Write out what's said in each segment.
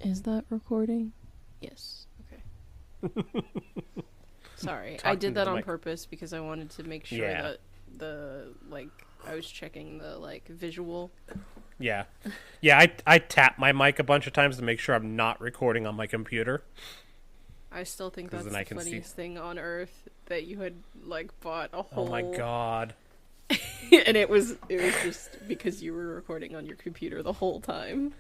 Is that recording? Yes. Okay. Sorry, I did that on purpose because I wanted to make sure that I was checking the visual. Yeah. Yeah, I tap my mic a bunch of times to make sure I'm not recording on my computer. I still think that's the funniest thing on earth, that you had bought a whole... Oh my god. And it was just because you were recording on your computer the whole time.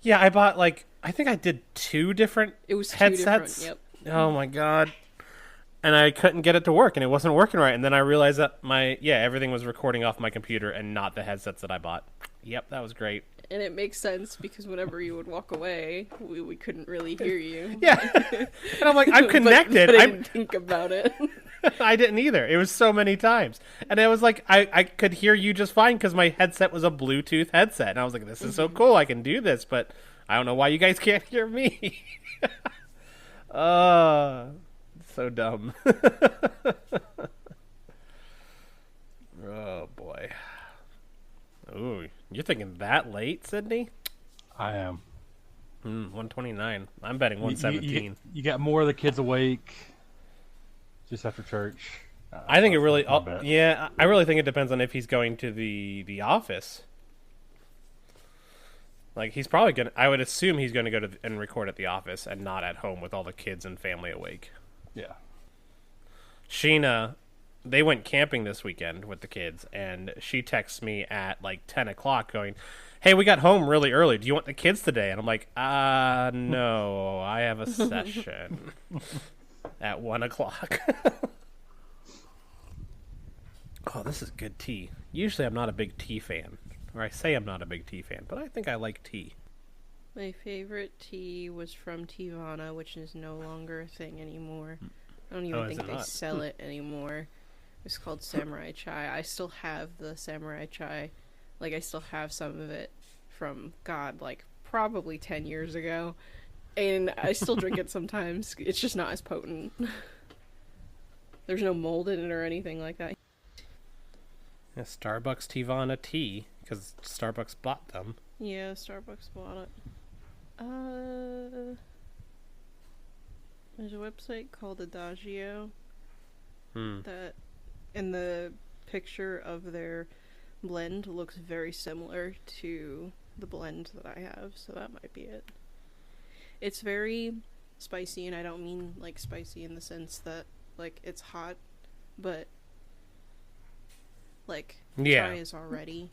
Yeah, I bought I think I did 2 different headsets. Yep. Oh my god. And I couldn't get it to work, and it wasn't working right. And then I realized that everything was recording off my computer and not the headsets that I bought. Yep, that was great. And it makes sense because whenever you would walk away, we couldn't really hear you. Yeah. And I'm like, I'm connected. but I didn't think about it. I didn't either. It was so many times. And it was like, I could hear you just fine because my headset was a Bluetooth headset. And I was like, this is so cool. I can do this, but I don't know why you guys can't hear me. So dumb. Oh, boy. Ooh, you're thinking that late, Sydney? I am. 129. I'm betting 117. You got more of the kids awake just after church. I think it really... I really think it depends on if he's going to the office. He's probably going to... I would assume he's going to go and record at the office and not at home with all the kids and family awake. Yeah. Sheena... They went camping this weekend with the kids, and she texts me at 10 o'clock going, hey, we got home really early. Do you want the kids today? And I'm like, no, I have a session at 1 o'clock. Oh, this is good tea. Usually I'm not a big tea fan, or I say I'm not a big tea fan, but I think I like tea. My favorite tea was from Tivana, which is no longer a thing anymore. I don't even think they sell it anymore. It's called Samurai Chai. I still have the Samurai Chai. I still have some of it from, probably 10 years ago. And I still drink it sometimes. It's just not as potent. There's no mold in it or anything like that. Yeah, Starbucks Tivana tea, because Starbucks bought them. Yeah, Starbucks bought it. There's a website called Adhd that... And the picture of their blend looks very similar to the blend that I have, so that might be it. It's very spicy, and I don't mean spicy in the sense that it's hot, but chai is already.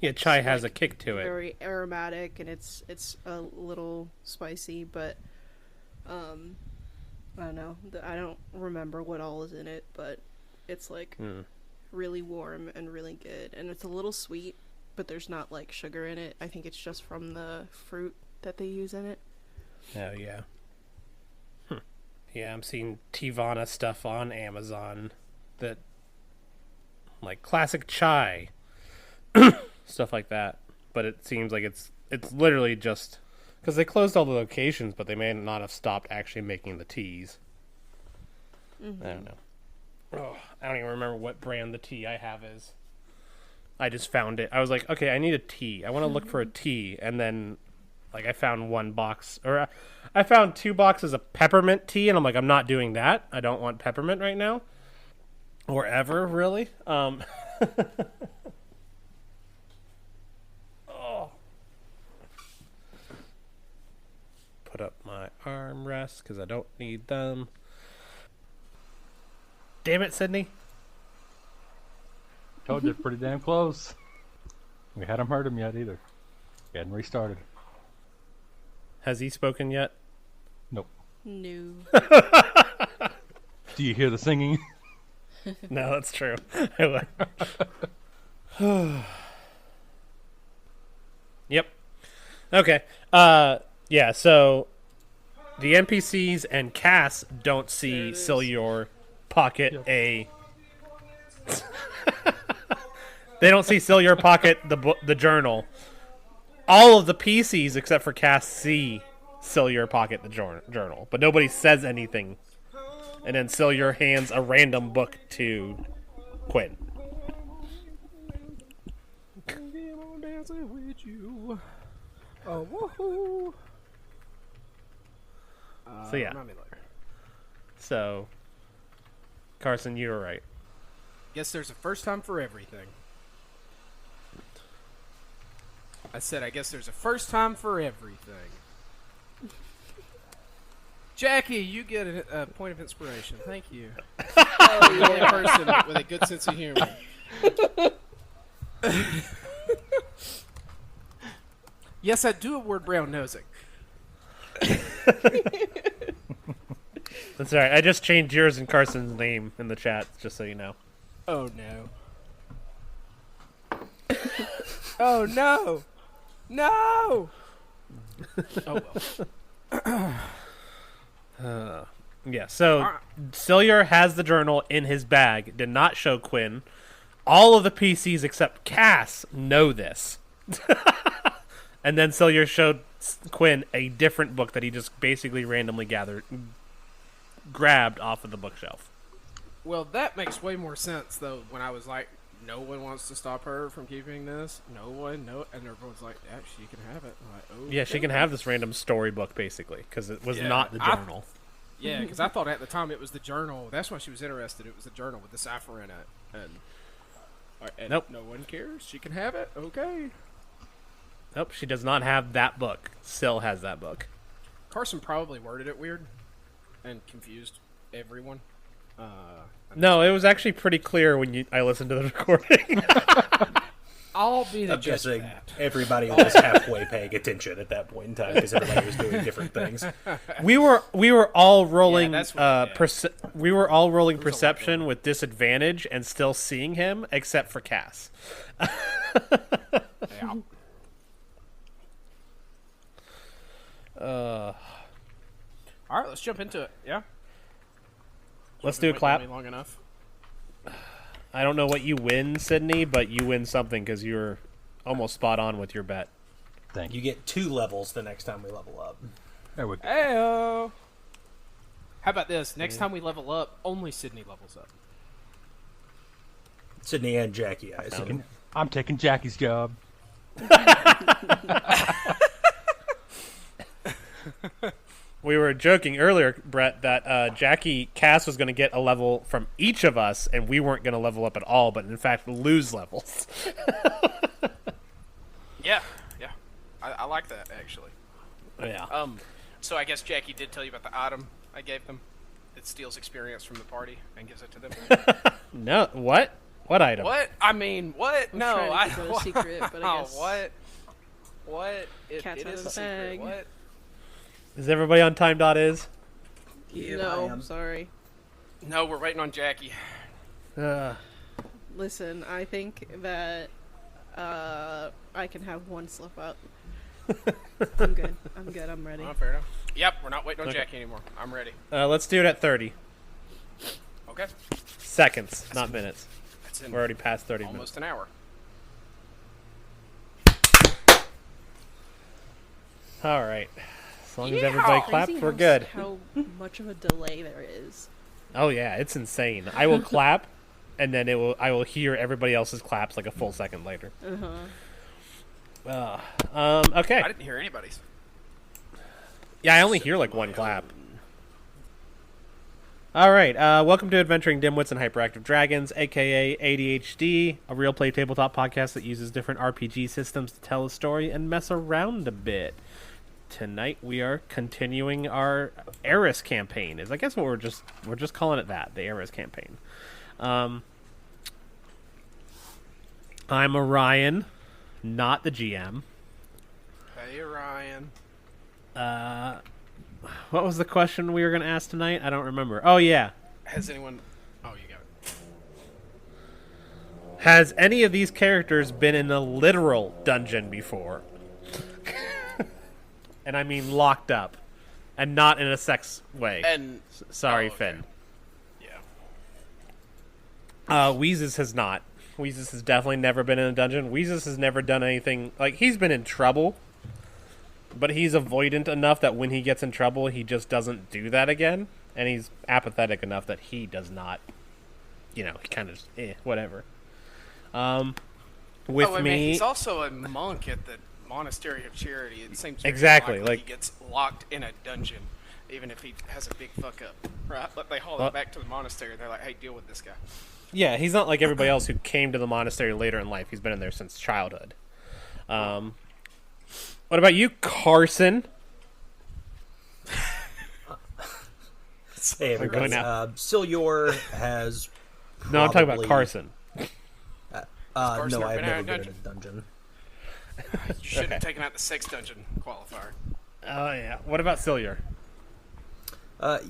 Yeah, chai has a kick to it. Very aromatic, and it's a little spicy, but I don't know. I don't remember what all is in it, but it's really warm and really good, and it's a little sweet, but there's not sugar in it. I think it's just from the fruit that they use in it. Oh yeah. Yeah, I'm seeing Tivana stuff on Amazon that classic chai stuff like that, but it seems like it's literally just because they closed all the locations, but they may not have stopped actually making the teas. I don't know. Oh, I don't even remember what brand the tea I have is. I just found it. I was like, okay, I need a tea. I want to look for a tea. And then, I found one box, or I found 2 boxes of peppermint tea, and I'm like, I'm not doing that. I don't want peppermint right now. Or ever, really. Oh. Put up my armrests, because I don't need them. Damn it, Sydney. Told you, pretty damn close. We hadn't heard him yet either. He hadn't restarted. Has he spoken yet? Nope. No. Do you hear the singing? No, that's true. Yep. Okay. Yeah, so the NPCs and Cass don't see Syljor pocket a... They don't see Syljor pocket the journal. All of the PCs except for Cass see Syljor pocket the journal, but nobody says anything. And then Syljor hands a random book to Quinn. Dancing with you. Oh, woohoo. So yeah. Remind me later. So, Carson, you were right. Guess there's a first time for everything. I said, I guess there's a first time for everything. Jackie, you get a point of inspiration. Thank you. Oh, the only person with a good sense of humor. Yes, I do award brown nosing. That's all right. I just changed yours and Carson's name in the chat, just so you know. Oh, no. Oh, no. No! Oh, well. Yeah, so Syljor has the journal in his bag, did not show Quinn. All of the PCs except Cass know this. And then Syljor showed Quinn a different book that he just basically randomly grabbed off of the bookshelf. Well, that makes way more sense, though, when I was like, no one wants to stop her from keeping this. No one, no, and everyone's like, yeah, she can have it. I'm like, oh, yeah, she can have this random storybook, basically, because it was not the journal. Yeah, because I thought at the time it was the journal. That's why she was interested. It was the journal with the cipher in it. And nope. No one cares. She can have it. Okay. Nope, she does not have that book. Syl has that book. Carson probably worded it weird and confused everyone. No, it was actually pretty clear when I listened to the recording. I'll be the I'm judge of guessing that. Everybody was halfway paying attention at that point in time because everybody was doing different things. We were all rolling. Yeah, we were all rolling perception with disadvantage and still seeing him, except for Cass. Yeah. Uh, All right, let's jump into it. Yeah. Let's do a clap. Long enough. I don't know what you win, Sydney, but you win something because you were almost spot on with your bet. Thank you. You get 2 levels the next time we level up. There we go. Heyo. How about this? Next time we level up, only Sydney levels up. Sydney and Jackie, I assume. I'm taking Jackie's job. We were joking earlier, Bret, that Cass was going to get a level from each of us, and we weren't going to level up at all, but in fact lose levels. Yeah. I like that, actually. Yeah. So I guess Jackie did tell you about the item I gave them. It steals experience from the party and gives it to them. No, what? What item? What? I mean, what? No, I was trying to keep it a secret, but I guess What? Cat's it out is of a the secret. bag. What? Is everybody on time.is? Yeah, no, I am. sorry. No, we're waiting on Jackie. Listen, I think that I can have one slip up. I'm good. I'm ready. Oh, fair enough. Yep, we're not waiting on Jackie anymore. I'm ready. Let's do it at 30 Okay. seconds, not minutes. That's in We're already past 30 almost an hour. minutes. All right. As long as everybody claps, Crazy we're good. How much of a delay there is. Oh yeah, it's insane. I will clap, and then I will hear everybody else's claps like a full second later. Okay. I didn't hear anybody's. Yeah, I only hear like one clap. All right. Welcome to Adventuring Dimwits and Hyperactive Dragons, aka ADHD, a real play tabletop podcast that uses different RPG systems to tell a story and mess around a bit. Tonight we are continuing our Eris campaign. I guess what we're just calling it that, the Eris campaign. I'm Orion, not the GM. Hey, Ryan. What was the question we were going to ask tonight? I don't remember. Oh yeah. Has anyone... Oh, you got it. Has any of these characters been in a literal dungeon before? And I mean locked up. And not in a sex way. And... Sorry, okay. Finn. Yeah. Wheezus has not. Wheezus has definitely never been in a dungeon. Wheezus has never done anything... Like, he's been in trouble. But he's avoidant enough that when he gets in trouble, he just doesn't do that again. And he's apathetic enough that he does not... he kind of... whatever. He's also a monk at the Monastery of Charity. It seems very exactly likely like he gets locked in a dungeon even if he has a big fuck up, right? Like they haul him back to the monastery. They're like, "Hey, deal with this guy." Yeah, he's not like everybody else who came to the monastery later in life. He's been in there since childhood. What about you, Carson? Hey, everybody. Syljor has. No, I'm talking about Carson. No, I've never been in a dungeon. You should have taken out the 6th dungeon qualifier. Oh yeah. What about Syljor?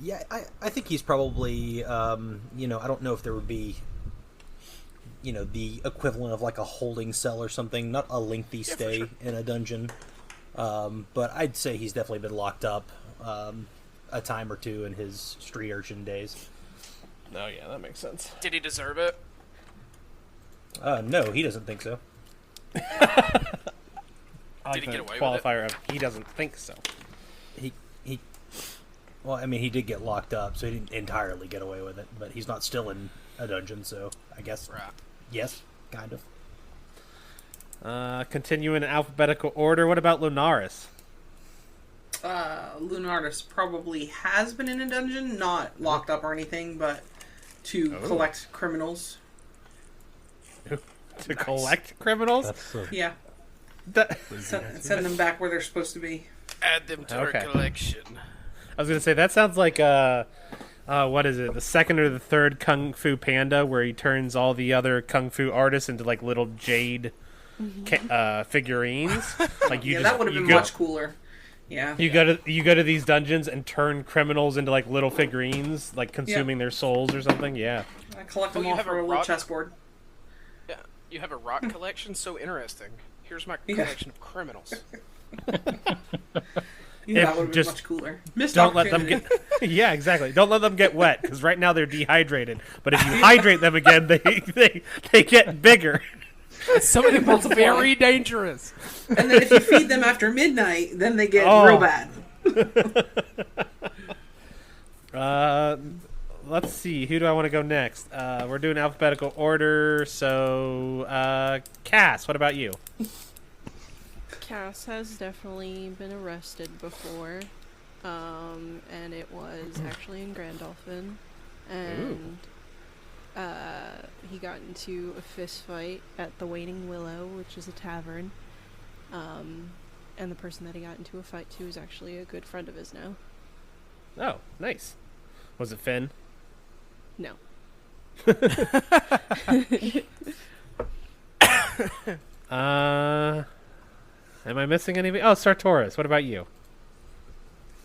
Yeah, I think he's probably. I don't know if there would be. The equivalent of like a holding cell or something, not a lengthy stay in a dungeon. But I'd say he's definitely been locked up a time or two in his street urchin days. Oh yeah, that makes sense. Did he deserve it? No, he doesn't think so. Did he get away qualifier with it? Of he doesn't think so. Well, I mean, he did get locked up, so he didn't entirely get away with it. But he's not still in a dungeon, so I guess yes, kind of. Continue in alphabetical order. What about Lunaris? Lunaris probably has been in a dungeon, not locked up or anything, but to collect criminals. To collect criminals? Yeah. Send them back where they're supposed to be. Add them to our collection. I was going to say, that sounds like, what is it, the 2nd or the 3rd Kung Fu Panda, where he turns all the other Kung Fu artists into, like, little jade figurines. Like that would have been much cooler. Yeah. You go to these dungeons and turn criminals into, like, little figurines, like, consuming their souls or something. Yeah. I collect them all for a little chessboard. Yeah. You have a rock collection? So interesting. Here's my collection of criminals. That would have been much cooler. Don't let them get. Yeah, exactly. Don't let them get wet, because right now they're dehydrated. But if you hydrate them again, they get bigger. Some of them are very dangerous. And then if you feed them after midnight, then they get real bad. Let's see. Who do I want to go next? We're doing alphabetical order. So, Cass, what about you? Cass has definitely been arrested before, and it was actually in Grandolphin, and he got into a fist fight at the Waning Willow, which is a tavern, and the person that he got into a fight to is actually a good friend of his now. Oh, nice. Was it Finn? No. Am I missing anything? Oh, Sartoris. What about you?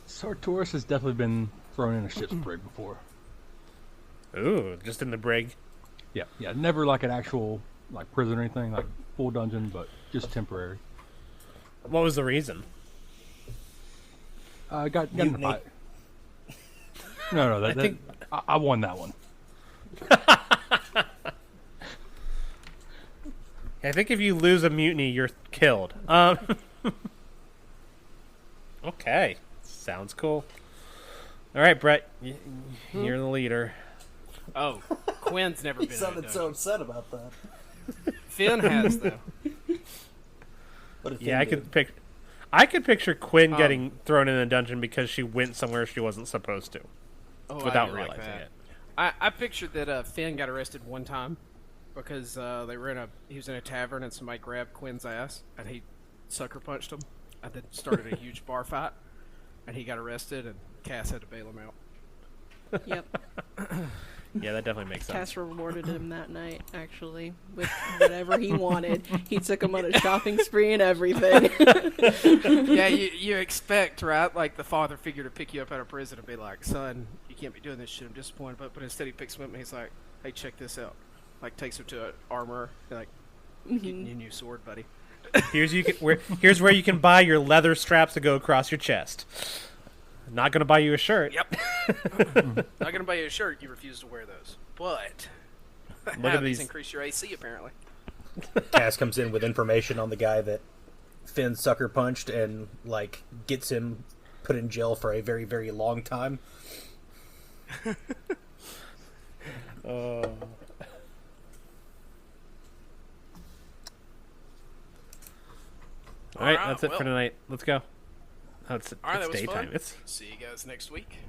Sartoris has definitely been thrown in a ship's brig before. Ooh, just in the brig. Yeah. Never like an actual like prison or anything, like full dungeon, but just temporary. What was the reason? Got in a fight. No, I won that one. I think if you lose a mutiny, you're killed. Okay. Sounds cool. All right, Bret. You're the leader. Oh, Quinn's never been in a dungeon. He sounded so upset about that. Finn has, though. Yeah, I could picture Quinn getting thrown in a dungeon because she went somewhere she wasn't supposed to. Without realizing it. I pictured that Finn got arrested one time because he was in a tavern and somebody grabbed Quinn's ass and he sucker punched him and then started a huge bar fight and he got arrested and Cass had to bail him out. Yep. Yeah, that definitely makes sense. Cass rewarded him that night, actually, with whatever he wanted. He took him on a shopping spree and everything. Yeah, you expect, right? Like the father figure to pick you up out of prison and be like, "Son, you can't be doing this shit. I'm disappointed." But instead he picks him up and he's like, "Hey, check this out." Like takes him to an armorer. Like, get your new sword, buddy. Here's where you can buy your leather straps to go across your chest. Not gonna buy you a shirt. Yep. Not gonna buy you a shirt. You refuse to wear those. But look at these. Increase your AC apparently. Cass comes in with information on the guy that Finn sucker punched and like gets him put in jail for a very, very long time. All right, that's it for tonight. Let's go. Oh, it's All right, that was daytime. fun. It's See you guys next week.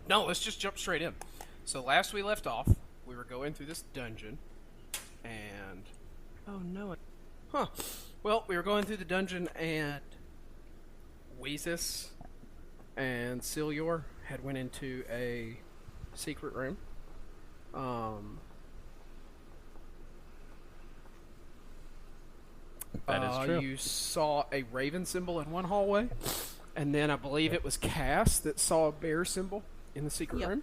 No, let's just jump straight in. So last we left off, we were going through this dungeon, and well, we were going through the dungeon, and Wheezus and Syljor had went into a secret room. that is true. You saw a raven symbol in one hallway, and then I believe it was Cass that saw a bear symbol in the secret room.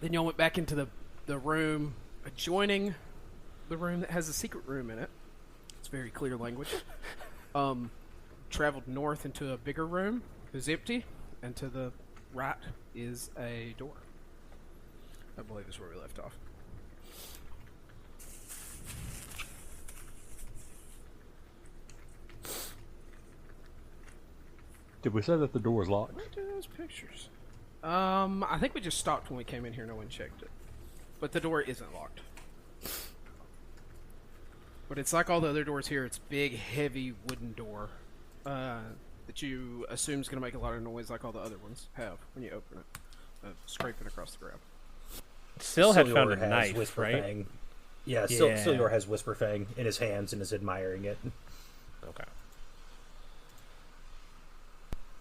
Then y'all went back into the room adjoining the room that has a secret room in it. It's very clear language. Traveled north into a bigger room. It was empty, and to the right is a door. I believe is where we left off. Did we say that the door was locked? Where are those pictures? I think we just stopped when we came in here. No one checked it, but the door isn't locked. But it's like all the other doors here. It's big, heavy wooden door that you assume is going to make a lot of noise, like all the other ones have when you open it, scraping across the ground. Syl had found a has knife, Whisper right? Fang. Yeah, Yeah. Syljor has Whisper Fang in his hands and is admiring it. Okay.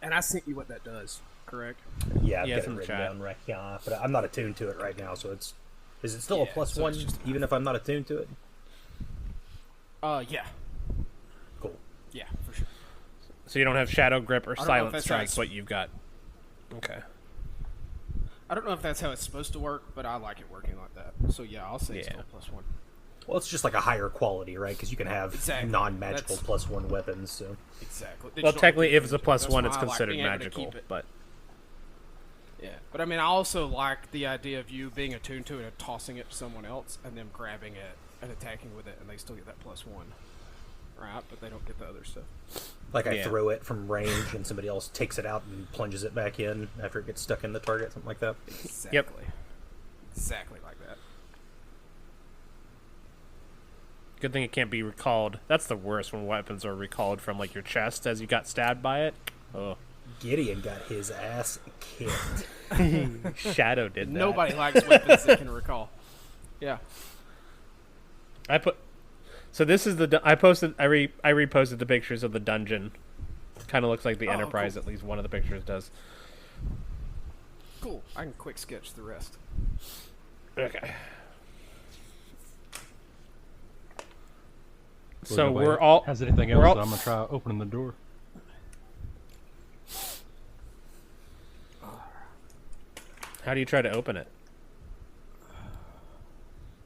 And I sent you what that does, correct? Yeah, I've Yeah, got it's it in the written chat. down right here, but I'm not attuned to it right now, so it's... Is it still a Yeah, plus so one, it's just- even if I'm not attuned to it? Yeah. Cool. Yeah, for sure. So you don't have Shadow Grip or I don't know if Silent that's Strike, right. but you've got... Okay. I don't know if that's how it's supposed to work, but I like it working like that. So yeah, I'll say it's Yeah. still plus one. Well, it's just like a higher quality, right? Because you can have Exactly. non-magical That's- plus one weapons, so... Exactly. Well, technically, if it's a plus That's one, why it's I like considered being able to magical, keep it. but... Yeah, but I mean, I also like the idea of you being attuned to it and tossing it to someone else, and them grabbing it and attacking with it, and they still get that plus one, right? But they don't get the other stuff. Like I Yeah. throw it from range and somebody else takes it out and plunges it back in after it gets stuck in the target, something like that. Exactly. Exactly like that. Good thing it can't be recalled. That's the worst when weapons are recalled from, like, your chest as you got stabbed by it. Oh. Gideon got his ass kicked. Shadow did that. Nobody likes weapons that can recall. Yeah. I put... So this is the... I posted... I reposted the pictures of the dungeon. Kind of looks like the Enterprise, cool. at least one of the pictures does. Cool. I can quick sketch the rest. Okay. Well, So nobody we're all... has anything we're else? all- That I'm gonna try opening the door. How do you try to open it?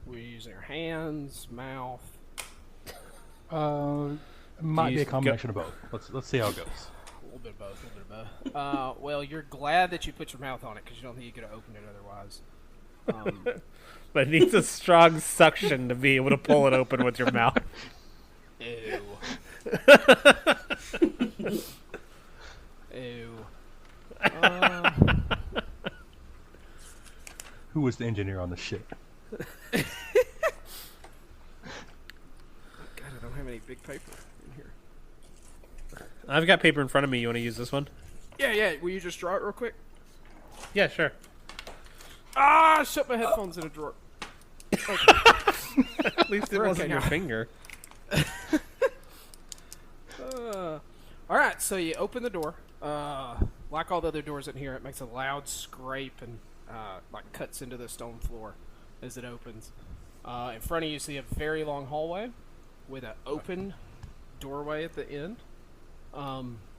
We're using our hands, mouth. Might be you a combination of both. Let's see how it goes. A little bit of both. A little bit of both. Well, you're glad that you put your mouth on it because you don't think you could have opened it otherwise. But it needs a strong suction to be able to pull it open with your mouth. Ew. Ew. Who was the engineer on the ship? God, I don't have any big paper in here. I've got paper in front of me. You want to use this one? Yeah. Will you just draw it real quick? Yeah, sure. Ah, I shut my headphones in a drawer. At least it We're wasn't okay your now. finger. All right, so you open the door. Like all the other doors in here, it makes a loud scrape and like cuts into the stone floor as it opens. In front of you, see a very long hallway with an open doorway at the end,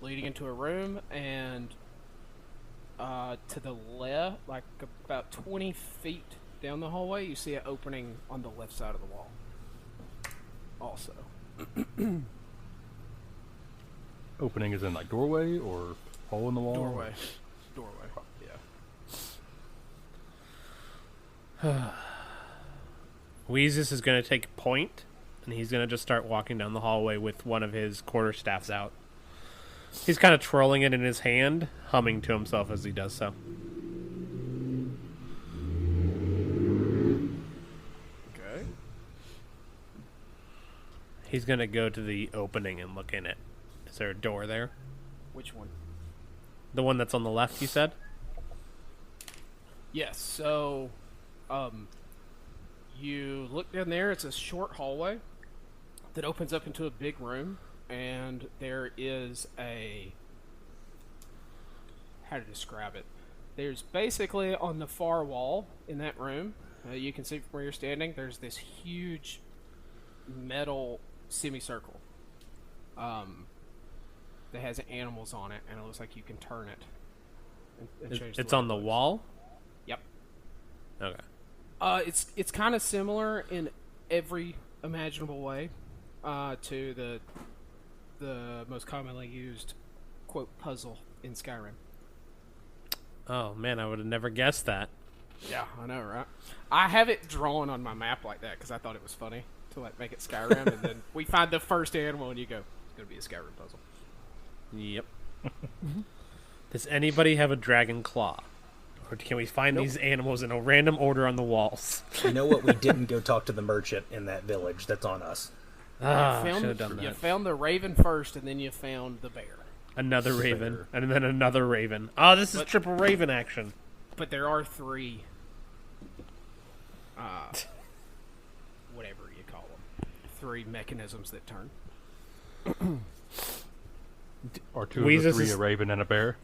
leading into a room, and to the left, like about 20 feet down the hallway, you see an opening on the left side of the wall. Also. Opening is in like doorway or hole in the wall? Doorway, yeah. Wheezus is going to take point, and he's going to just start walking down the hallway with one of his quarterstaffs out. He's kind of twirling it in his hand, humming to himself as he does so. Okay. He's gonna go to the opening and look in it. Is there a door there? Which one? The one that's on the left, you said? Yes, so, you look down there, it's a short hallway that opens up into a big room, and there is how to describe it? There's basically, on the far wall in that room, you can see from where you're standing, there's this huge metal semicircle that has animals on it, and it looks like you can turn it. And change It's way on it the looks. wall? Yep. Okay. It's kind of similar in every imaginable way to the most commonly used quote puzzle in Skyrim. Oh, man, I would have never guessed that. Yeah, I know, right? I have it drawn on my map like that because I thought it was funny to like make it Skyrim, and then we find the first animal, and you go, "It's gonna be a Skyrim puzzle." Yep. Does anybody have a dragon claw? Or can we find these animals in a random order on the walls? You know what? We didn't go talk to the merchant in that village. That's on us. Ah, should have done You that. found the raven first, and then you found the bear. Another raven, and then another raven. Oh, this is triple raven action. But there are 3, whatever you call them, 3 mechanisms that turn. Or 2 of Wheezus the 3, is- a raven and a bear.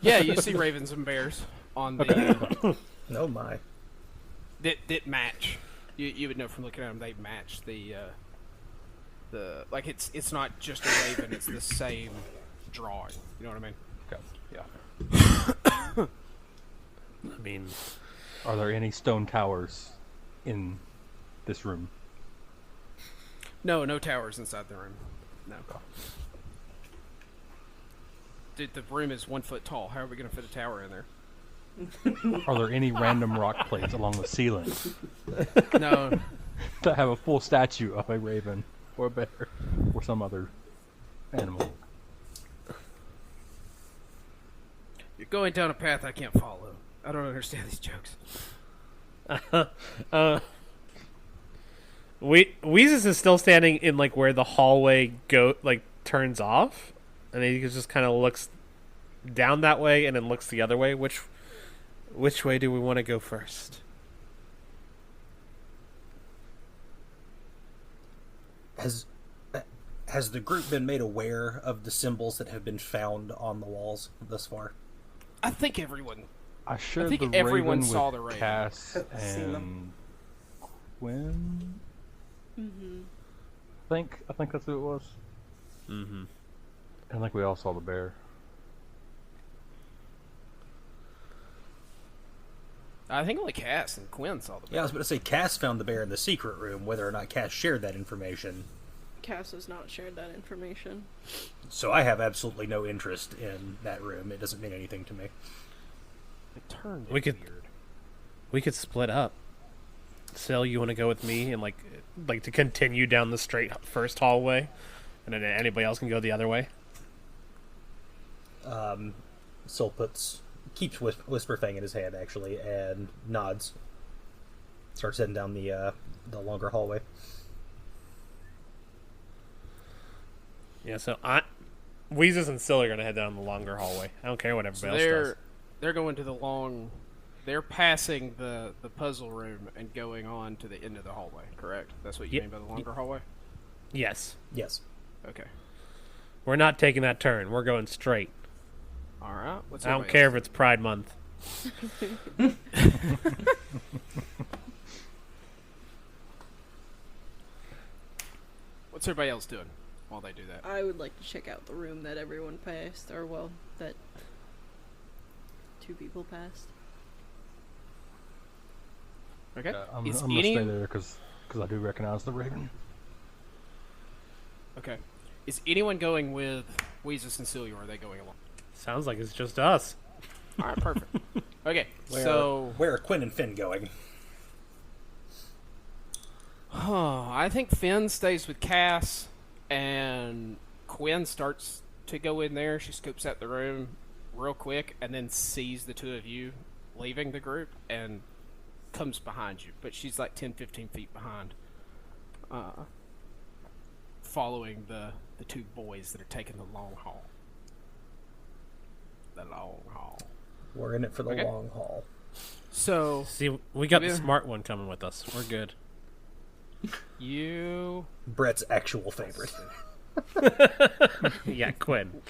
Yeah, you see ravens and bears on the Oh my. that match. You would know from looking at them. They match the like it's not just a raven. It's the same drawing. You know what I mean? Okay. Yeah. I mean, Are there any stone towers in this room? No towers inside the room. No. Dude, the room is 1 foot tall. How are we going to fit a tower in there? Are there any random rock plates along the ceiling No. that have a full statue of a raven or a bear or some other animal? You're going down a path I can't follow. I don't understand these jokes. Wheezus is still standing in like where the hallway turns off, and he just kind of looks down that way and then looks the other way. Which way do we want to go first? Has the group been made aware of the symbols that have been found on the walls thus far? I think everyone. I shared think the everyone raven saw with the raven. Cass I've seen them. and Quinn. I think that's who it was. Mm-hmm. I think we all saw the bear. I think only Cass and Quinn saw the Yeah, I was about to say Cass found the bear in the secret room. Whether or not Cass shared that information, Cass has not shared that information. so I have absolutely no interest in that room. It doesn't mean anything to me. It turned We could- weird. We could split up. Syl, you want to go with me and like to continue down the straight first hallway, and then anybody else can go the other way? Syl keeps Whisperfang in his hand actually, and nods. Starts heading down the longer hallway. Yeah. So Wheezus and Syl are gonna head down the longer hallway. I don't care what everybody else does. They're going to the long. They're passing the puzzle room and going on to the end of the hallway. Correct. That's what you mean by the longer hallway. Yes. Yes. Okay. We're not taking that turn. We're going straight. All right. What's I don't everybody care else if it's Pride Month. What's everybody else doing while they do that? I would like to check out the room that everyone passed, or well, that 2 people passed. Okay. I'm Is gonna any... stay there because I do recognize the raven. Okay. Is anyone going with Wheezus and Syljor? Are they going along? Sounds like it's just us. All right. Perfect. Okay. Where are Quinn and Finn going? I think Finn stays with Cass, and Quinn starts to go in there. She scopes out the room real quick, and then sees the 2 of you leaving the group, and comes behind you. But she's like 10, 15 feet behind. following the two boys that are taking the long haul. The long haul. We're in it for the long haul. So See, we got the smart one coming with us. We're good. Bret's actual favorite. Yeah, Quinn.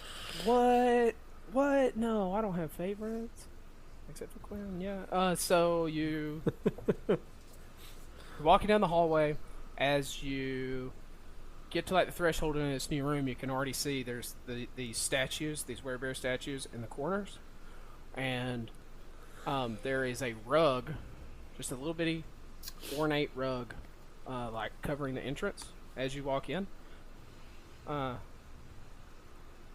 What? No, I don't have favorites. Except for Quinn, yeah. So you... walking down the hallway. As you get to like the threshold in this new room, you can already see there's these statues, these werebear statues in the corners. And there is a rug, just a little bitty ornate rug, like covering the entrance as you walk in.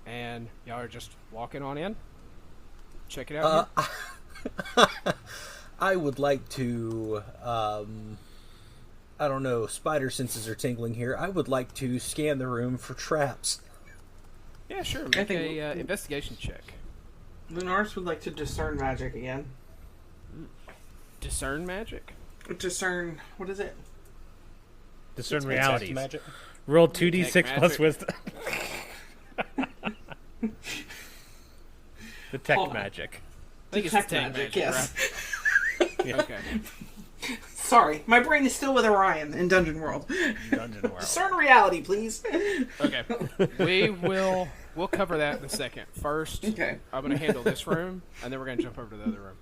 And y'all are just walking on in. Check it out. I would like to, I don't know, spider senses are tingling here. I would like to scan the room for traps. Yeah, sure. Make a investigation check. Lunaris would like to discern magic again. Discern magic? Discern, what is it? Discern realities. Magic. Roll 2d6 plus wisdom. Detect magic. I think Detect it's magic, magic, yes. right? Yeah. Okay. Sorry, my brain is still with Arion in Dungeon World. Discern reality, please. Okay. We'll cover that in a second. First, Okay. I'm going to handle this room, and then we're going to jump over to the other room.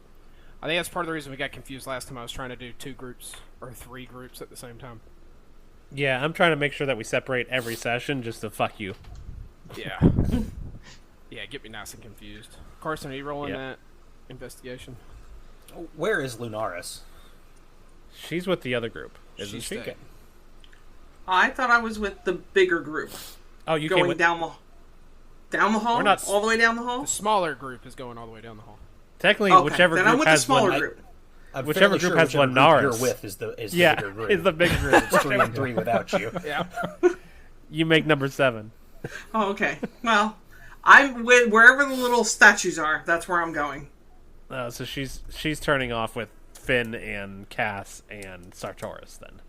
I think that's part of the reason we got confused last time. I was trying to do 2 groups or 3 groups at the same time. Yeah, I'm trying to make sure that we separate every session just to fuck you. Yeah. Yeah, get me nice and confused. Carson, are you rolling that investigation? Where is Lunaris? She's with the other group, isn't She's she? staying. I thought I was with the bigger group. Oh, you Going came with... down the hall? We're not... All the way down the hall? The smaller group is going all the way down the hall. Technically, Okay, whichever then group I'm with has the smaller one... group. Whichever group has Lunaris. You're with is the bigger group. is the big group. It's 3 and 3 without you. Yeah. You make number 7. Oh, okay. Well, I'm with wherever the little statues are. That's where I'm going. So she's turning off with Finn and Cass and Sartoris then.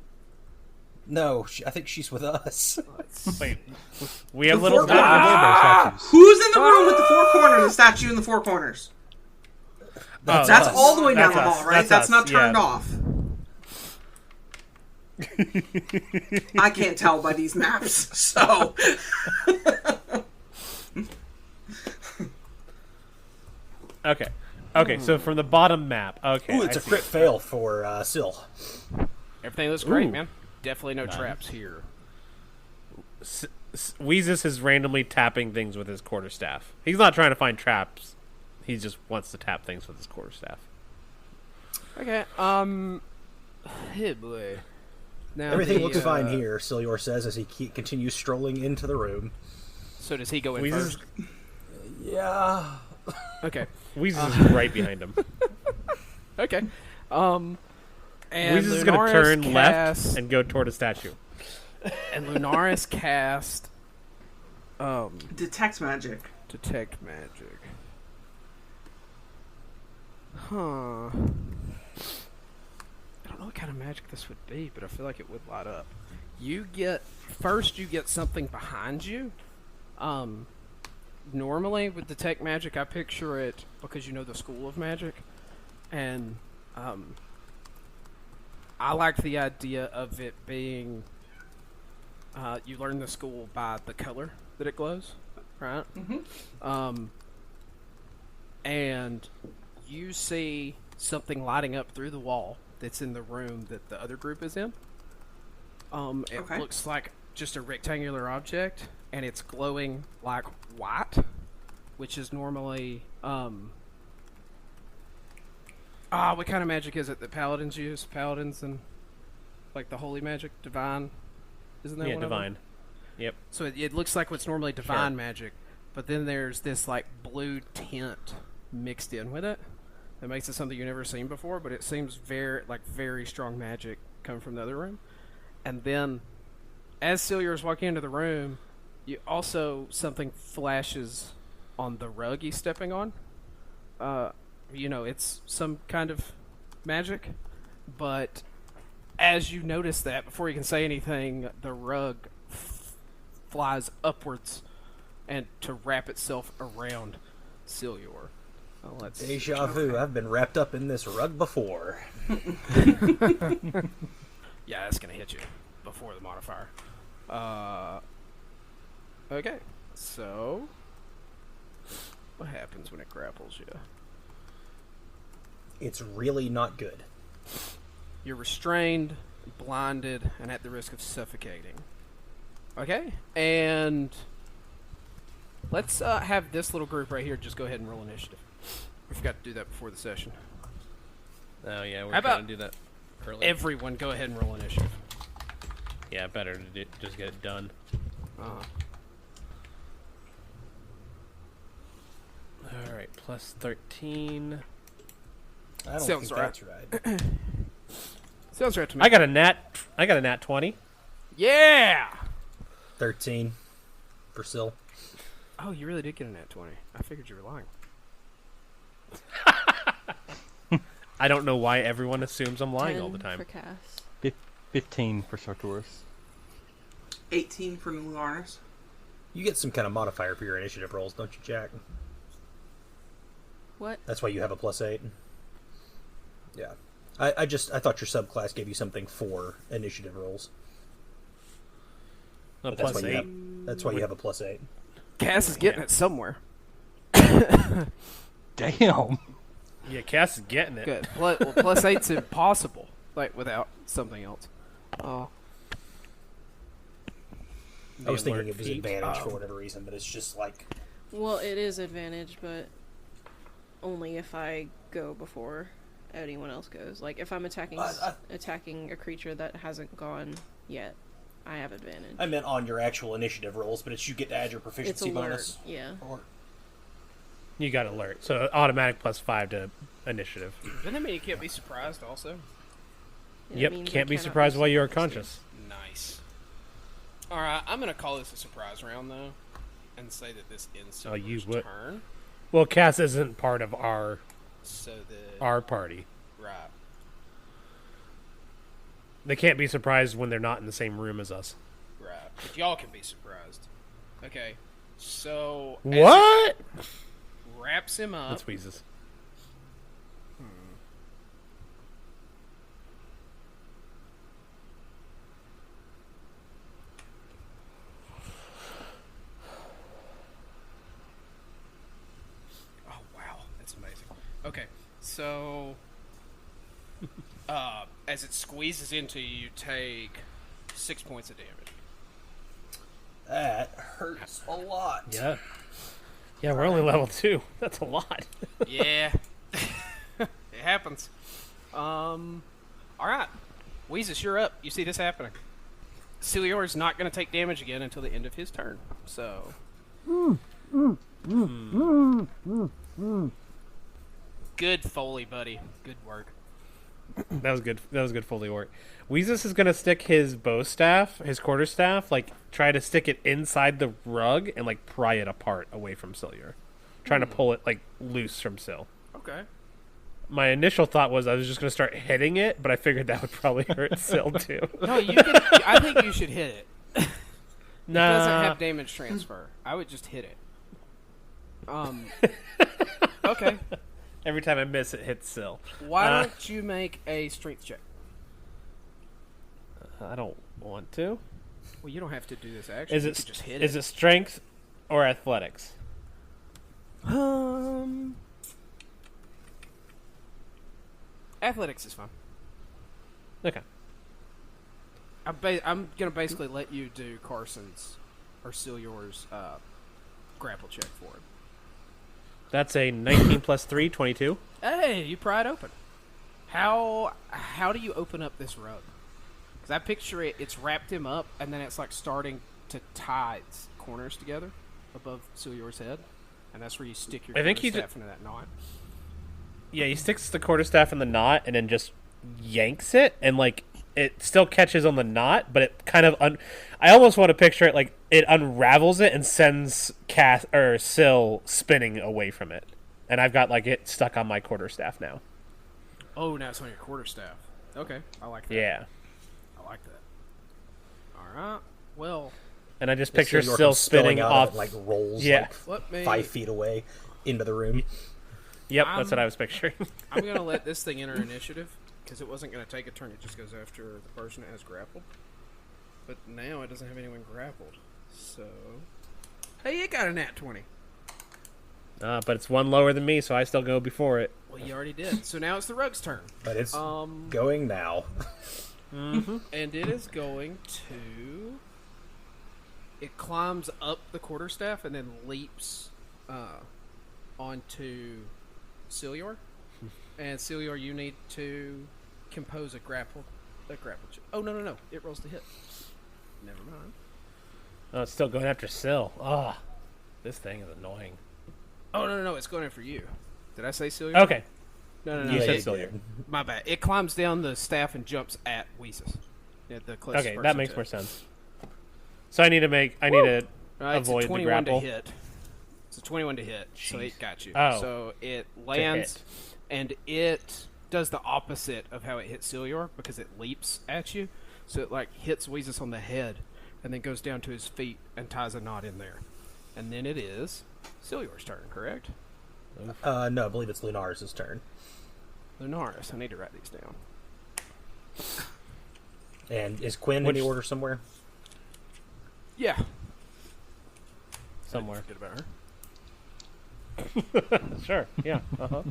No, I think she's with us. Wait, we have little... Who's in the room with the 4 corners? The statue in the 4 corners. That's us. all the way down That's the us. hall, right? That's That's not us, turned yeah. off. I can't tell by these maps, so... Okay, so from the bottom map. Okay, Ooh, it's a crit fail for Syl. Everything looks great, man. Definitely no traps here. Wheezus is randomly tapping things with his quarterstaff. He's not trying to find traps. He just wants to tap things with his quarterstaff. Okay, hey boy. Now Everything looks fine here, Syljor says as he continues strolling into the room. So does he go in Wheezus, first? Yeah. Okay. Wheezus is right behind him. Okay. And Wheezus is going to turn left and go toward a statue. And Lunaris cast Detect magic. Detect magic. Huh. I don't know what kind of magic this would be, but I feel like it would light up. You get something behind you. Normally with detect magic, I picture it because you know the school of magic, and I like the idea of it being you learn the school by the color that it glows, right? Mm-hmm. And you see something lighting up through the wall that's in the room that the other group is in. It looks like just a rectangular object, and it's glowing like white, which is normally what kind of magic is it that paladins use? Paladins and like the holy magic, divine, isn't that one divine. Of them? Yep. So it looks like what's normally divine magic, but then there's this like blue tint mixed in with it that makes it something you've never seen before. But it seems very strong magic coming from the other room. And then, as Syljor is walking into the room, something flashes on the rug he's stepping on. It's some kind of magic, but as you notice that, before you can say anything, the rug flies upwards and to wrap itself around Syljor. Oh, Deja vu. I've been wrapped up in this rug before. Yeah, that's going to hit you before the modifier. Okay, so what happens when it grapples you? It's really not good. You're restrained, blinded, and at the risk of suffocating. Okay, and let's have this little group right here just go ahead and roll initiative. We forgot to do that before the session. Oh, yeah, we're How trying about to do that early. everyone go ahead and roll initiative? Yeah, better to just get it done. All right, plus 13. I don't Sounds think right. that's right. Sounds right to me. I got a nat 20. Yeah! 13 for Syl. Oh, you really did get a nat 20. I figured you were lying. I don't know why everyone assumes I'm lying all the 10 time. for Cass. 15 for Sartoris. 18 for Lunaris. You get some kind of modifier for your initiative rolls, don't you, Jacque? What? That's why you have a +8. Yeah. I thought your subclass gave you something for initiative rolls. A But that's plus why 8. That's why you have a +8. Cass is getting it somewhere. Damn. Yeah, Cass is getting it. Good. Well, plus 8's impossible, like, without something else. I was The thinking alert it was feat. advantage for whatever reason, but it's just like... Well, it is advantage, but only if I go before anyone else goes. Like, if I'm attacking a creature that hasn't gone yet, I have advantage. I meant on your actual initiative rolls, but it's you get to add your It's proficiency alert, bonus. yeah. Or, You got alert, so automatic plus 5 to initiative. Doesn't that mean you can't be surprised also? It Yep, means can't I be cannot surprised while you are surprised. conscious. Nice. Alright, I'm going to call this a surprise round, though, and say that this ends Oh, you Syljor's would. turn. Well, Cass isn't part of our So that... party. Right. They can't be surprised when they're not in the same room as us. Right. But y'all can be surprised. Okay, so... as What? it wraps him up... That's Wheezus. Oh, wow. That's amazing. Okay, so... as it squeezes into you, you take 6 points of damage. that hurts a lot. Yeah. Yeah, we're only level 2. That's a lot. Yeah. It happens. Alright. Wheezus, you're up. You see this happening. Syljor is not going to take damage again until the end of his turn. So... Good Foley, buddy. Good work. That was good. That was good Foley work. Wheezus is gonna stick his bow staff, his quarterstaff, like try to stick it inside the rug and like pry it apart away from Syljor, trying to pull it like loose from Syl. Okay. My initial thought was I was just gonna start hitting it, but I figured that would probably hurt Syl too. No, you can, I think you should hit it. It doesn't Nah, have damage transfer. I would just hit it. Okay. every time I miss, it hits Syl. Why don't you make a strength check? I don't want to. Well, you don't have to do this actually. Is You it could just hit is it strength or athletics? Athletics is fine. Okay. I'm gonna basically let you do Carson's or Syljor's grapple check for him. That's a 19 plus 3, 22. Hey, you pry it open. How do you open up this rug? Because I picture it's wrapped him up, and then it's like starting to tie its corners together above Syljor's head, and that's where you stick your I think he staff into that knot. Yeah, he sticks the quarterstaff in the knot and then just yanks it, and like it still catches on the knot, but it kind of I almost want to picture it like it unravels it and sends Cass or Syl spinning away from it, and I've got like it stuck on my quarterstaff now. Oh, now it's on your quarterstaff. Okay, I like that. Yeah. like that. All right. Well. And I just picture Syljor Syl comes spilling spinning out off. of it, like rolls Let me- 5 feet away into the room. Yep, that's what I was picturing. I'm going to let this thing enter initiative, because it wasn't going to take a turn. It just goes after the person that has grappled. But now it doesn't have anyone grappled. So... Hey, it got a nat 20. But it's one lower than me, so I still go before it. Well, you already did. So now it's the rogue's turn. But it's going now. And it is going to... It climbs up the quarterstaff and then leaps onto Syljor. And Syljor, you need to compose a grapple check. Oh, no. It rolls to hit. Never mind. Oh, it's still going after Syl. Ah, this thing is annoying. Oh, no. It's going after you. Did I say Syljor? Okay. No. You said you Syljor. did. My bad. It climbs down the staff and jumps at Wheezus. At the closest Okay, person that makes to more it. sense. So I need to avoid It's a the 21 grapple. to hit. It's a 21 to hit, so it got you. Oh. So it lands, and it does the opposite of how it hit Syljor, because it leaps at you. So it, hits Wheezus on the head, and then goes down to his feet and ties a knot in there. And then it is Syljor's turn, correct? No, I believe it's Lunaris' turn. Lunaris. I need to write these down. And is Quinn in the order somewhere? Yeah. Somewhere. Forget about her. Sure, yeah. Uh-huh.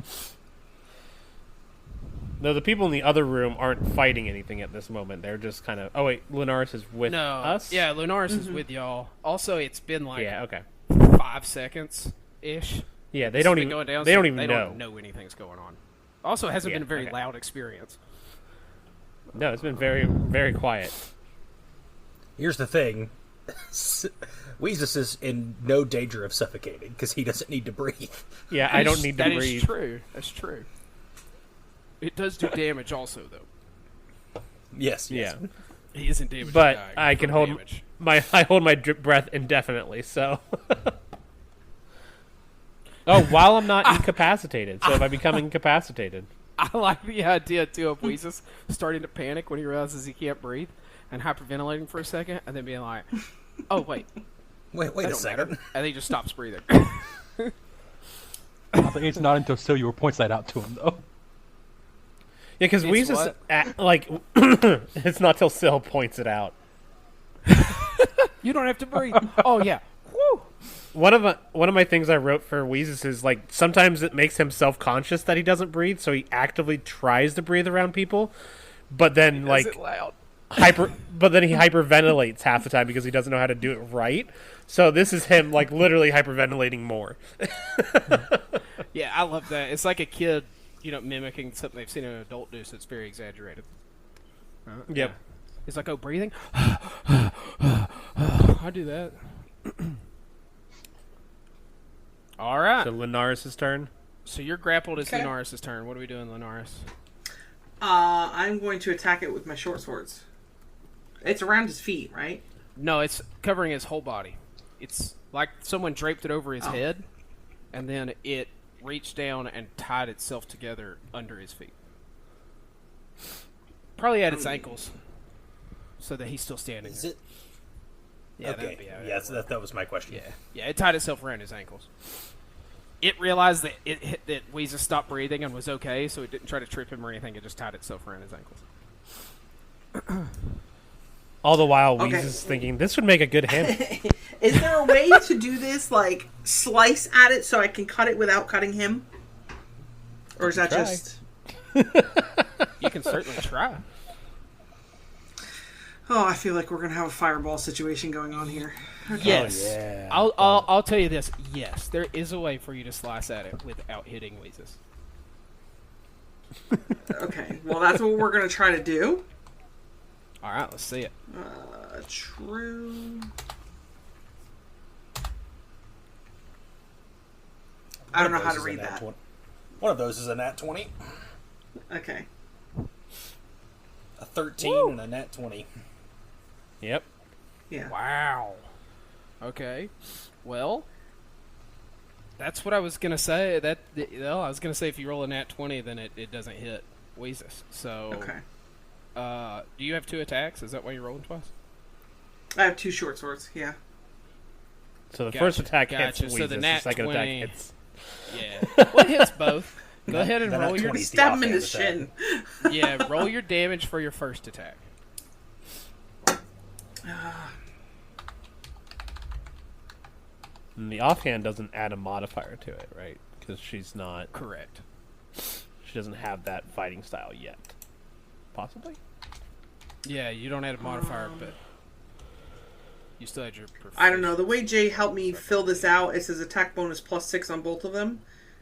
No, the people in the other room aren't fighting anything at this moment. They're just kind of... Oh, wait, Lunaris is with us? Yeah, Lunaris is with y'all. Also, it's been Yeah, okay. 5 seconds-ish. Yeah, they don't even going down, they so don't even they know. don't know anything's going on. Also, it hasn't Yeah, been a very okay. loud experience. No, it's been very, very quiet. Here's the thing. Wheezus is in no danger of suffocating because he doesn't need to breathe. Yeah, I don't need to That breathe. is true. That's true. It does do damage also, though. Yes. Yeah, He isn't damaged. but dying I can from hold damage. I hold my breath indefinitely. So, while I'm not incapacitated. So if I become incapacitated, I like the idea, too, of Wheezus starting to panic when he realizes he can't breathe and hyperventilating for a second and then being like, oh, wait. Wait a don't second. matter. And he just stops breathing. I think it's not until Syljor points that out to him, though. yeah, because It's Wheezus, what? it's not till Syl points it out. You don't have to breathe. Oh, yeah. Woo! One of my things I wrote for Wheezus is sometimes it makes him self-conscious that he doesn't breathe, so he actively tries to breathe around people, but then Is it loud? but then he hyperventilates half the time because he doesn't know how to do it right. So this is him literally hyperventilating more. Yeah, I love that. It's like a kid, mimicking something they've seen an adult do, so it's very exaggerated. Yep. Yeah. It's like, oh, breathing? I do that. All right. So Lunaris' turn. So you're grappled as Okay. Lunaris' turn. What are we doing, Lunaris? I'm going to attack it with my short swords. It's around his feet, right? No, it's covering his whole body. It's like someone draped it over his head, and then it reached down and tied itself together under his feet. Probably at its ankles, so that he's still standing. Is there. it? Yeah, that'd Okay. be how it Yes, works. that was my question. Yeah, it tied itself around his ankles. It realized that that Wheezus stopped breathing and was okay, so it didn't try to trip him or anything. It just tied itself around his ankles. All the while, Okay. Wheezus is thinking, this would make a good hand. Is there a way to do this, slice at it so I can cut it without cutting him? Or is that Try. just... You can certainly try. Oh, I feel like we're going to have a fireball situation going on here. Yes. Oh, yeah. I'll tell you this. Yes, there is a way for you to slice at it without hitting Wheezus. Okay, well, that's what we're going to try to do. All right, let's see it. True. I don't know how to read that. One of those is a nat 20, Okay. a 13, and a nat 20. Yep. Yeah. Wow. Okay. Well, that's what I was gonna say. I was gonna say if you roll a nat 20, then it doesn't hit Wheezus. So Okay. Do you have 2 attacks? Is that why you're rolling twice? I have 2 short swords. Yeah. So the first attack hits Wheezus, So the second 20... attack hits... Yeah. Well, it hits both. Go ahead and roll your... Stab him in the shin. Yeah, roll your damage for your first attack. And the offhand doesn't add a modifier to it, right? Because she's not... Correct. She doesn't have that fighting style yet. Possibly? Yeah, you don't add a modifier, but... You still had your... I don't know. The way Jay helped me fill this out, it says attack bonus +6 on both of them.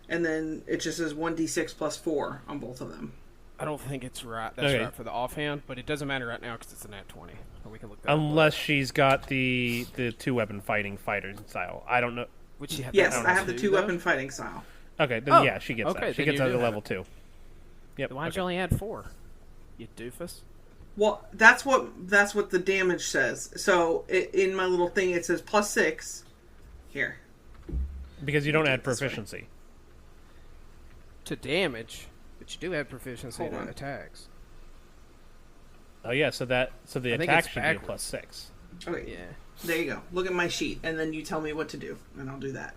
And then it just says 1d6 +4 on both of them. I don't think it's right. That's right for the offhand, but it doesn't matter right now because it's a nat 20. Or we can look that Unless she's got the 2-weapon fighting fighter style. I don't know. Which she yes, I have the 2-weapon fighting style. Okay, then yeah, she gets that. She gets that at level 2. Yep. Why'd you only add 4? You doofus. Well, that's what the damage says. So in my little thing, it says +6. Here. Because you don't add proficiency. To damage, but you do have proficiency to attacks. Oh yeah, so the attack should be a +6. Okay. Yeah. There you go. Look at my sheet, and then you tell me what to do, and I'll do that.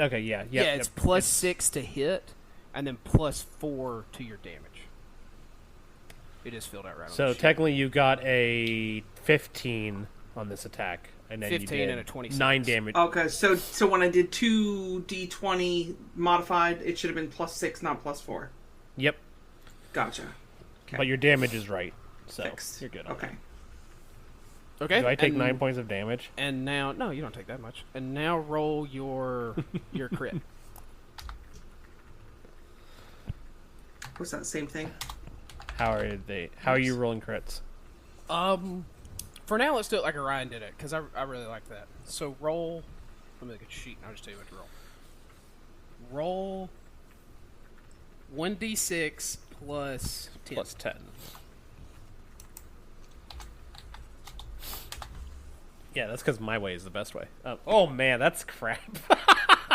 Okay, yeah. Yeah, it's +6 to hit, and then +4 to your damage. It is filled out right on So the sheet. technically you got a 15 on this attack. And then 15 you did and a 26. 9 damage. Okay, so when I did 2d20 modified, it should have been +6, not +4. Yep. Gotcha. Okay. But your damage is right, so Fixed. you're good. Okay. Okay. Do I take 9 points of damage? And now, no, you don't take that much. And now roll your crit. What's that, same thing? How are you rolling crits? For now, let's do it like Arion did it, because I really like that. So roll... Let me make a sheet, and I'll just tell you what to roll. Roll 1d6 plus 10. Plus 10. Yeah, that's because my way is the best way. Oh man, that's crap.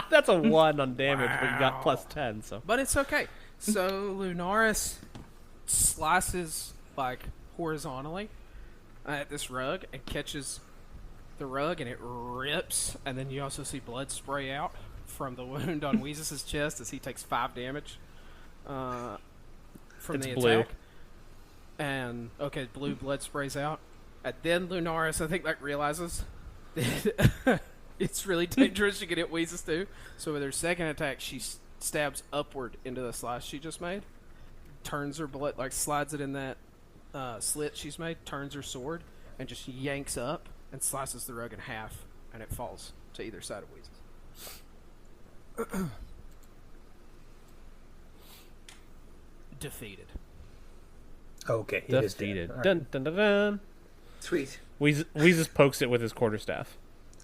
That's a 1 on damage, but you got plus 10, so... But it's okay. So Lunaris slices, like, horizontally at this rug and catches the rug, and it rips, and then you also see blood spray out from the wound on Wheezus' chest as he takes 5 damage from it's the blue. attack. And, okay, blue blood sprays out. And then Lunaris, I think, like, realizes that it's really dangerous. She can hit Wheezus, too. So with her second attack, she stabs upward into the slice she just made, turns her bullet, like, slides it in that slit she's made, turns her sword, and just yanks up and slices the rug in half, and it falls to either side of Wheezus. Defeated. Okay, it is Defeated. dead. All Dun, dun, dun, dun. Sweet. Weezus pokes it with his quarterstaff.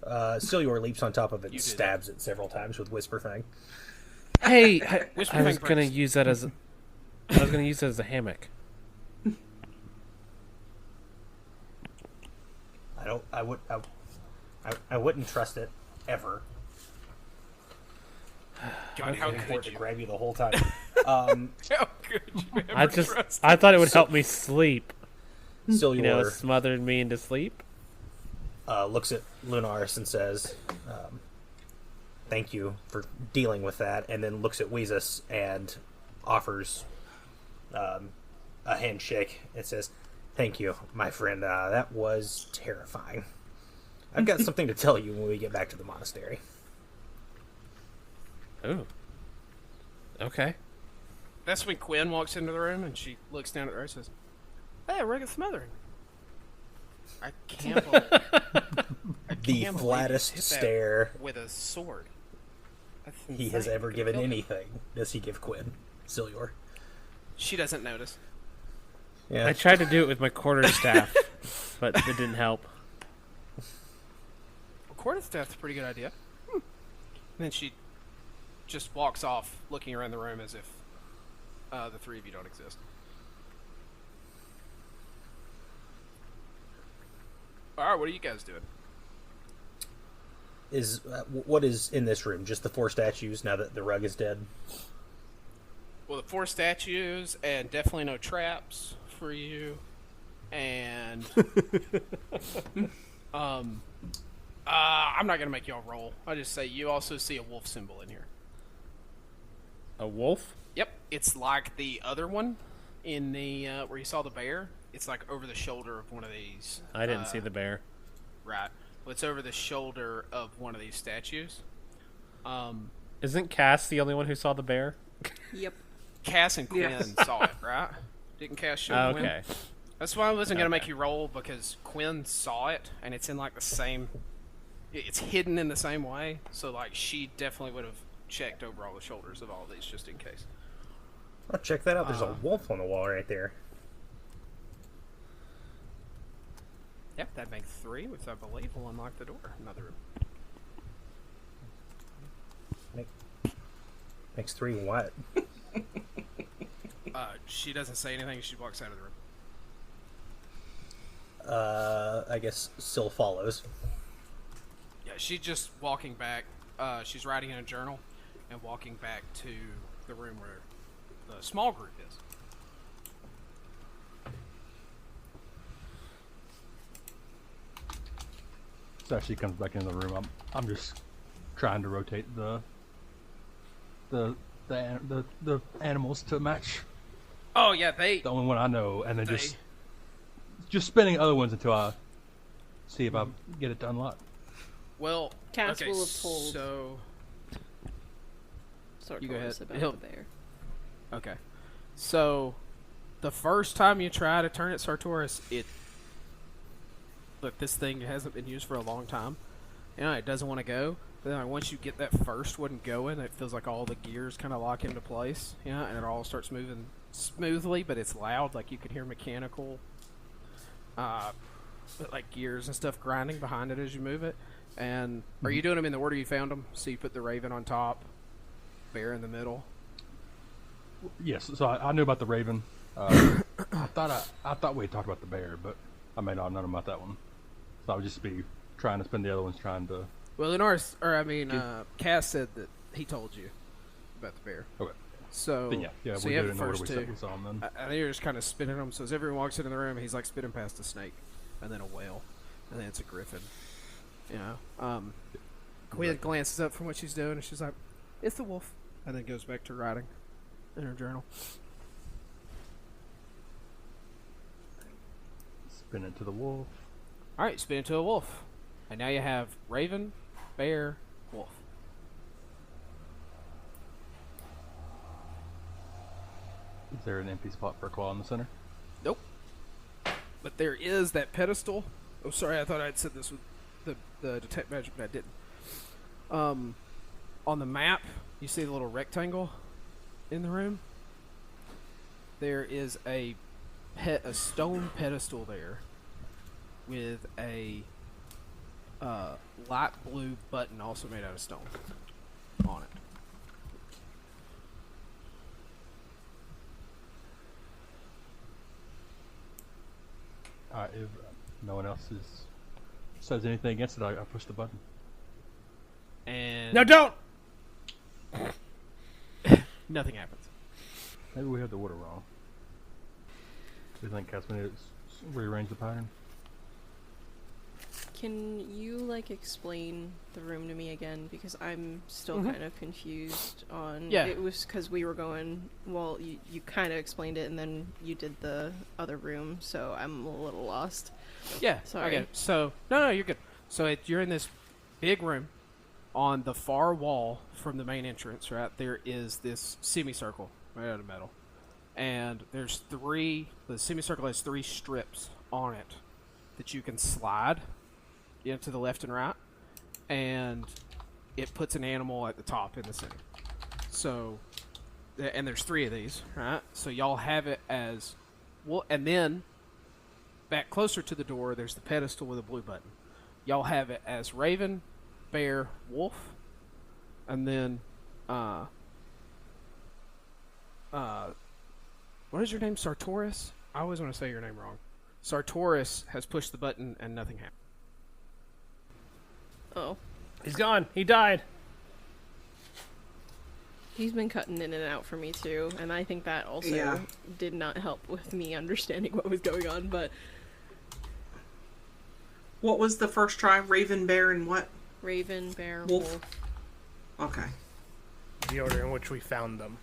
Syljor leaps on top of it You and did stabs it several times with Whisper Fang. Hey, Whisper I was Fang gonna first. use that as a hammock. I wouldn't trust it ever. God, how Waiting for it could to you? grab you the whole time. How could you ever trust I thought it would help me sleep. Syljor Smothered me into sleep. looks at Lunaris and says, "Thank you for dealing with that," and then looks at Wheezus and offers a handshake and says, "Thank you, my friend. That was terrifying. I've got something to tell you when we get back to the monastery." Oh. Okay. That's when Quinn walks into the room and she looks down at her and says, "Hey, Rug is smothering." I can't believe The flattest hit that stare with a sword. That's he has insane. ever You given killed him. anything does he give Quinn. Syljor. She doesn't notice. Yeah. I tried to do it with my quarterstaff, but it didn't help. Well, quarterstaff's a pretty good idea. And then she just walks off, looking around the room as if the three of you don't exist. Alright, what are you guys doing? What is in this room? Just the 4 statues now that the rug is dead? Well, the 4 statues, and definitely no traps for you, and I'm not gonna make y'all roll. I'll just say you also see a wolf symbol in here. A wolf? Yep, it's like the other one in the where you saw the bear. It's like over the shoulder of one of these. I didn't see the bear. Right. Well, it's over the shoulder of one of these statues. Isn't Cass the only one who saw the bear? Yep. Cass and Quinn saw it, right? Didn't Cass show Quinn? Okay. That's why I wasn't going to make you roll, because Quinn saw it, and it's in like the same... It's hidden in the same way, so like she definitely would have checked over all the shoulders of all these just in case. Oh, check that out. There's a wolf on the wall right there. Yep, that'd make 3, which I believe will unlock the door. Another room. Makes 3 what? She doesn't say anything. She walks out of the room. I guess Syl follows. Yeah, she's just walking back. She's writing in a journal and walking back to the room where the small group is. So as she comes back into the room, I'm just trying to rotate the animals to match Oh yeah, the only one I know, and then just spinning other ones until I see if I get it to unlock. Well, Cass okay, will have told so you go ahead. Sartoris about the bear. Okay, so the first time you try to turn it, Sartoris, look, this thing hasn't been used for a long time. You know, it doesn't want to go. But then once you get that first one going, it feels like all the gears kind of lock into place. You know, and it all starts moving smoothly, but it's loud. Like you could hear mechanical, like gears and stuff grinding behind it as you move it. And are you doing them in the order you found them? So you put the raven on top, bear in the middle. Yes, so I knew about the raven. I thought we had talked about the bear, but I may not have known about that one. So I would just be trying to spend the other ones trying to. Well, Cass said that he told you about the bear. Okay. So Then yeah, so we you did have it the in order first we two. saw them then. I think you're just kind of spinning them. So as everyone walks into the room, he's like spinning past a snake, and then a whale, and then it's a griffin. You know. Quinn glances up from what she's doing, and she's like, "It's the wolf," and then goes back to writing in her journal. Spin it to the wolf. All right, spin into a wolf, and now you have raven, bear, wolf. Is there an empty spot for a claw in the center? Nope. But there is that pedestal. Oh, sorry, I thought I'd said this with the detect magic, but I didn't. On the map, you see the little rectangle in the room. There is a stone pedestal there with a light blue button, also made out of stone, on it. If no one else says anything against it, I push the button. And No, don't! nothing happens. Maybe we have the order wrong. Do you think Cass needs to rearrange the pattern? Can you explain the room to me again, because I'm still kind of confused on. Yeah. It was because we were going. Well, you kind of explained it, and then you did the other room, so I'm a little lost. Yeah, Sorry. Okay. So no, you're good. So you're in this big room. On the far wall from the main entrance, right, there is this semicircle made out of metal. And there's the semicircle has 3 strips on it that you can slide to the left and right. And it puts an animal at the top in the center. So, and there's 3 of these, right? So y'all have it as, well, and then back closer to the door, there's the pedestal with a blue button. Y'all have it as raven, bear, wolf, and then what is your name? Sartoris? I always want to say your name wrong. Sartoris has pushed the button and nothing happened. Oh. He's gone. He died. He's been cutting in and out for me too, and I think that also did not help with me understanding what was going on, but... What was the first try? Raven, bear, and what? Raven, bear, wolf. Okay. The order in which we found them.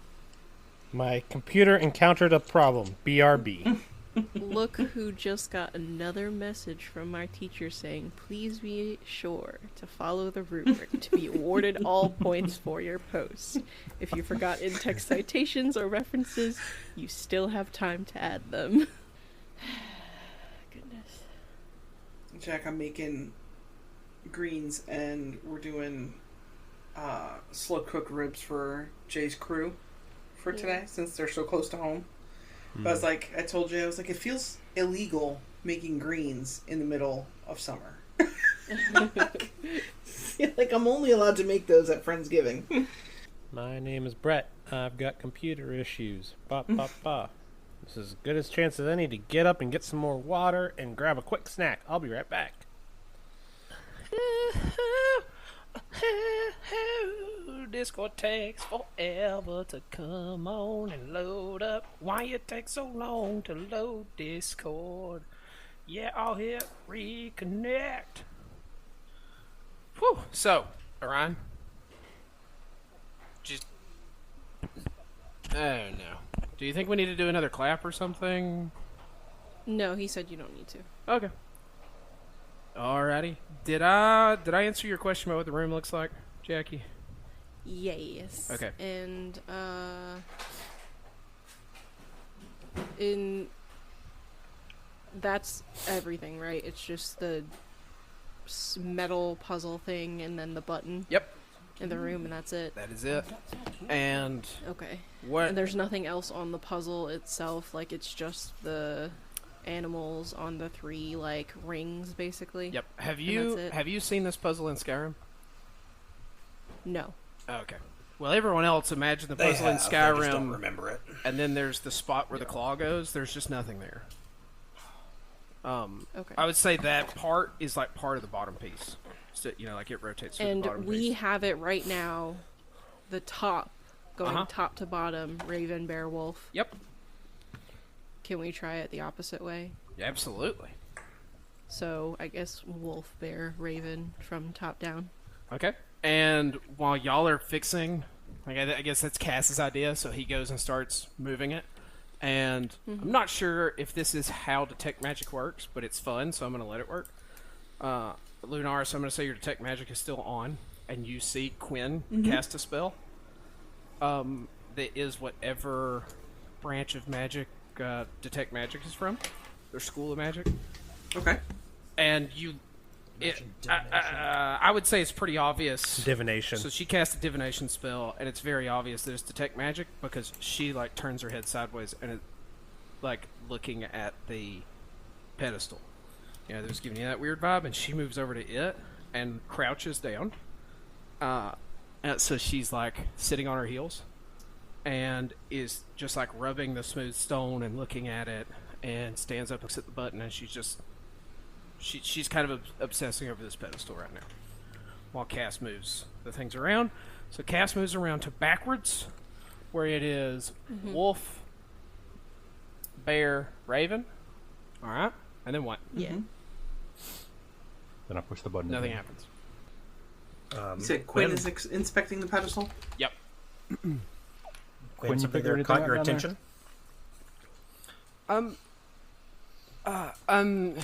My computer encountered a problem. BRB. Look who just got another message from our teacher saying, please be sure to follow the rubric to be awarded all points for your post. If you forgot in-text citations or references, you still have time to add them. Goodness. Jack, I'm making greens and we're doing slow cooked ribs for Jay's crew for today since they're so close to home. But I was like, I told Jay, I was like, it feels illegal making greens in the middle of summer. Like I'm only allowed to make those at Friendsgiving. My name is Bret. I've got computer issues. Ba ba ba. This is as good a chance as any to get up and get some more water and grab a quick snack. I'll be right back. Discord takes forever to come on and load up. Why it takes so long to load Discord? Yeah, I'll hit reconnect. Whew. So, Arion. Just... I don't know. Do you think we need to do another clap or something? No, he said you don't need to. Okay. Alrighty. Did I answer your question about what the room looks like, Jackie? Yes. Okay. And that's everything, right? It's just the metal puzzle thing and then the button. Yep. In the room, and that's it. That is it. And okay. What? And there's nothing else on the puzzle itself. Like it's just the animals on the 3 like rings, basically. Yep. Have you seen this puzzle in Skyrim? No. Okay. Well, everyone else imagine the puzzle in Skyrim. They just don't remember it. And then there's the spot where the claw goes. There's just nothing there. Okay. I would say that part is like part of the bottom piece. So, like it rotates through the bottom And we piece. have it right now. The top, going top to bottom, raven, bear, wolf. Yep. Can we try it the opposite way? Yeah, absolutely. So I guess wolf, bear, raven from top down. Okay. And while y'all are fixing, I guess that's Cass's idea, so he goes and starts moving it. And I'm not sure if this is how detect magic works, but it's fun, so I'm going to let it work. Lunaris, I'm going to say your detect magic is still on, and you see Quinn cast a spell. That is whatever branch of magic detect magic is from, their school of magic. Okay. And I would say it's pretty obvious. Divination. So she cast a divination spell, and it's very obvious that it's detect magic because she like turns her head sideways and it, like looking at the pedestal. That was giving you that weird vibe, and she moves over to it and crouches down. And so she's like sitting on her heels and is just like rubbing the smooth stone and looking at it, and stands up and looks at the button, and she's kind of obsessing over this pedestal right now while Cass moves the things around. So Cass moves around to backwards where it is wolf, bear, raven. All right. And then what? Yeah. Then I push the button. Nothing happens. You said Quinn is inspecting the pedestal? Yep. Quinn, something there caught your attention? Yeah. I'm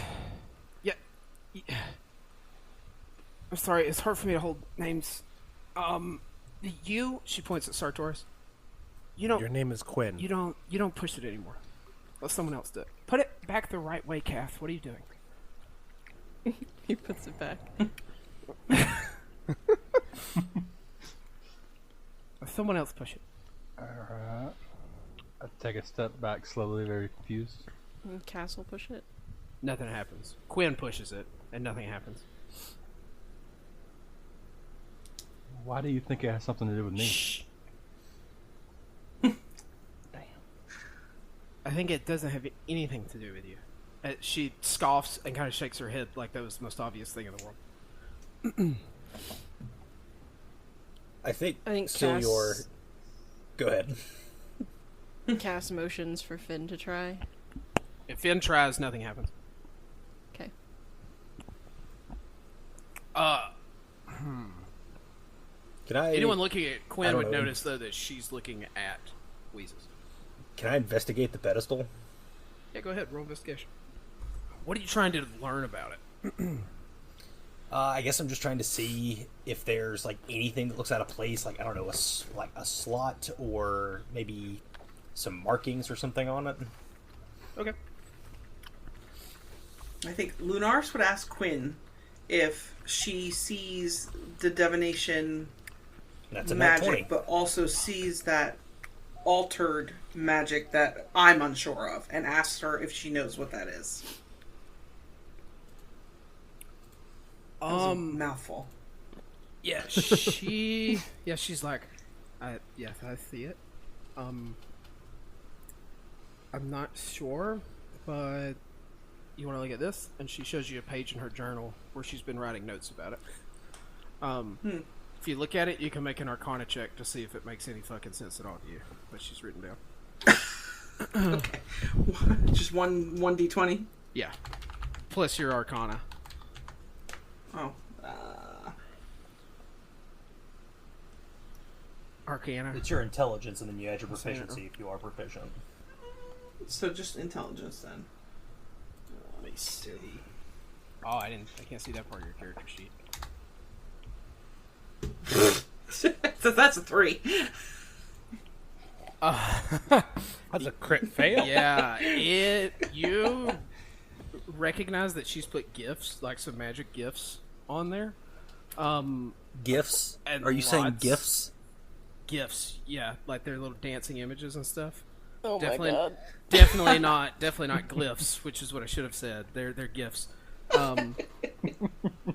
sorry, it's hard for me to hold names. She points at Sartoris. Your name is Quinn. You don't push it anymore. Let someone else do it. Put it back the right way, Kath. What are you doing? He puts it back. Let someone else push it. Alright. I take a step back slowly, very confused. And Castle push it. Nothing happens. Quinn pushes it, and nothing happens. Why do you think it has something to do with me? Shh. I think it doesn't have anything to do with you. She scoffs and kind of shakes her head like that was the most obvious thing in the world. I think Syljor. Go ahead. Cast motions for Finn to try. If Finn tries, nothing happens. Okay. Can I? Anyone looking at Quinn would know. notice, though, that she's looking at Wheezus. Can I investigate the pedestal? Yeah, go ahead. Roll investigation. What are you trying to learn about it? I guess I'm just trying to see if there's like anything that looks out of place, like I don't know, a slot or maybe some markings or something on it. Okay. I think Lunaris would ask Quinn if she sees the divination That's a nat 20. magic, but also sees that altered magic that I'm unsure of, and asks her if she knows what that is. That was a mouthful. Yeah, she's like, I see it. I'm not sure, but you want to look at this? And she shows you a page in her journal where she's been writing notes about it. If you look at it, you can make an Arcana check to see if it makes any fucking sense at all to you. What she's written down. Okay. Just one d20? Yeah. Plus your Arcana. Oh. Arcana. It's your intelligence, and then you add your proficiency if you are proficient. So just intelligence then. Let me see. Oh, I can't see that part of your character sheet. So that's a 3. That's a crit fail. Yeah, you recognize that she's put gifts, like some magic gifts, on there. Gifts? And Are you saying lots- gifts? Gifts, yeah, like their little dancing images and stuff. Oh Definitely, my god. definitely not glyphs, which is what I should have said. They're gifts.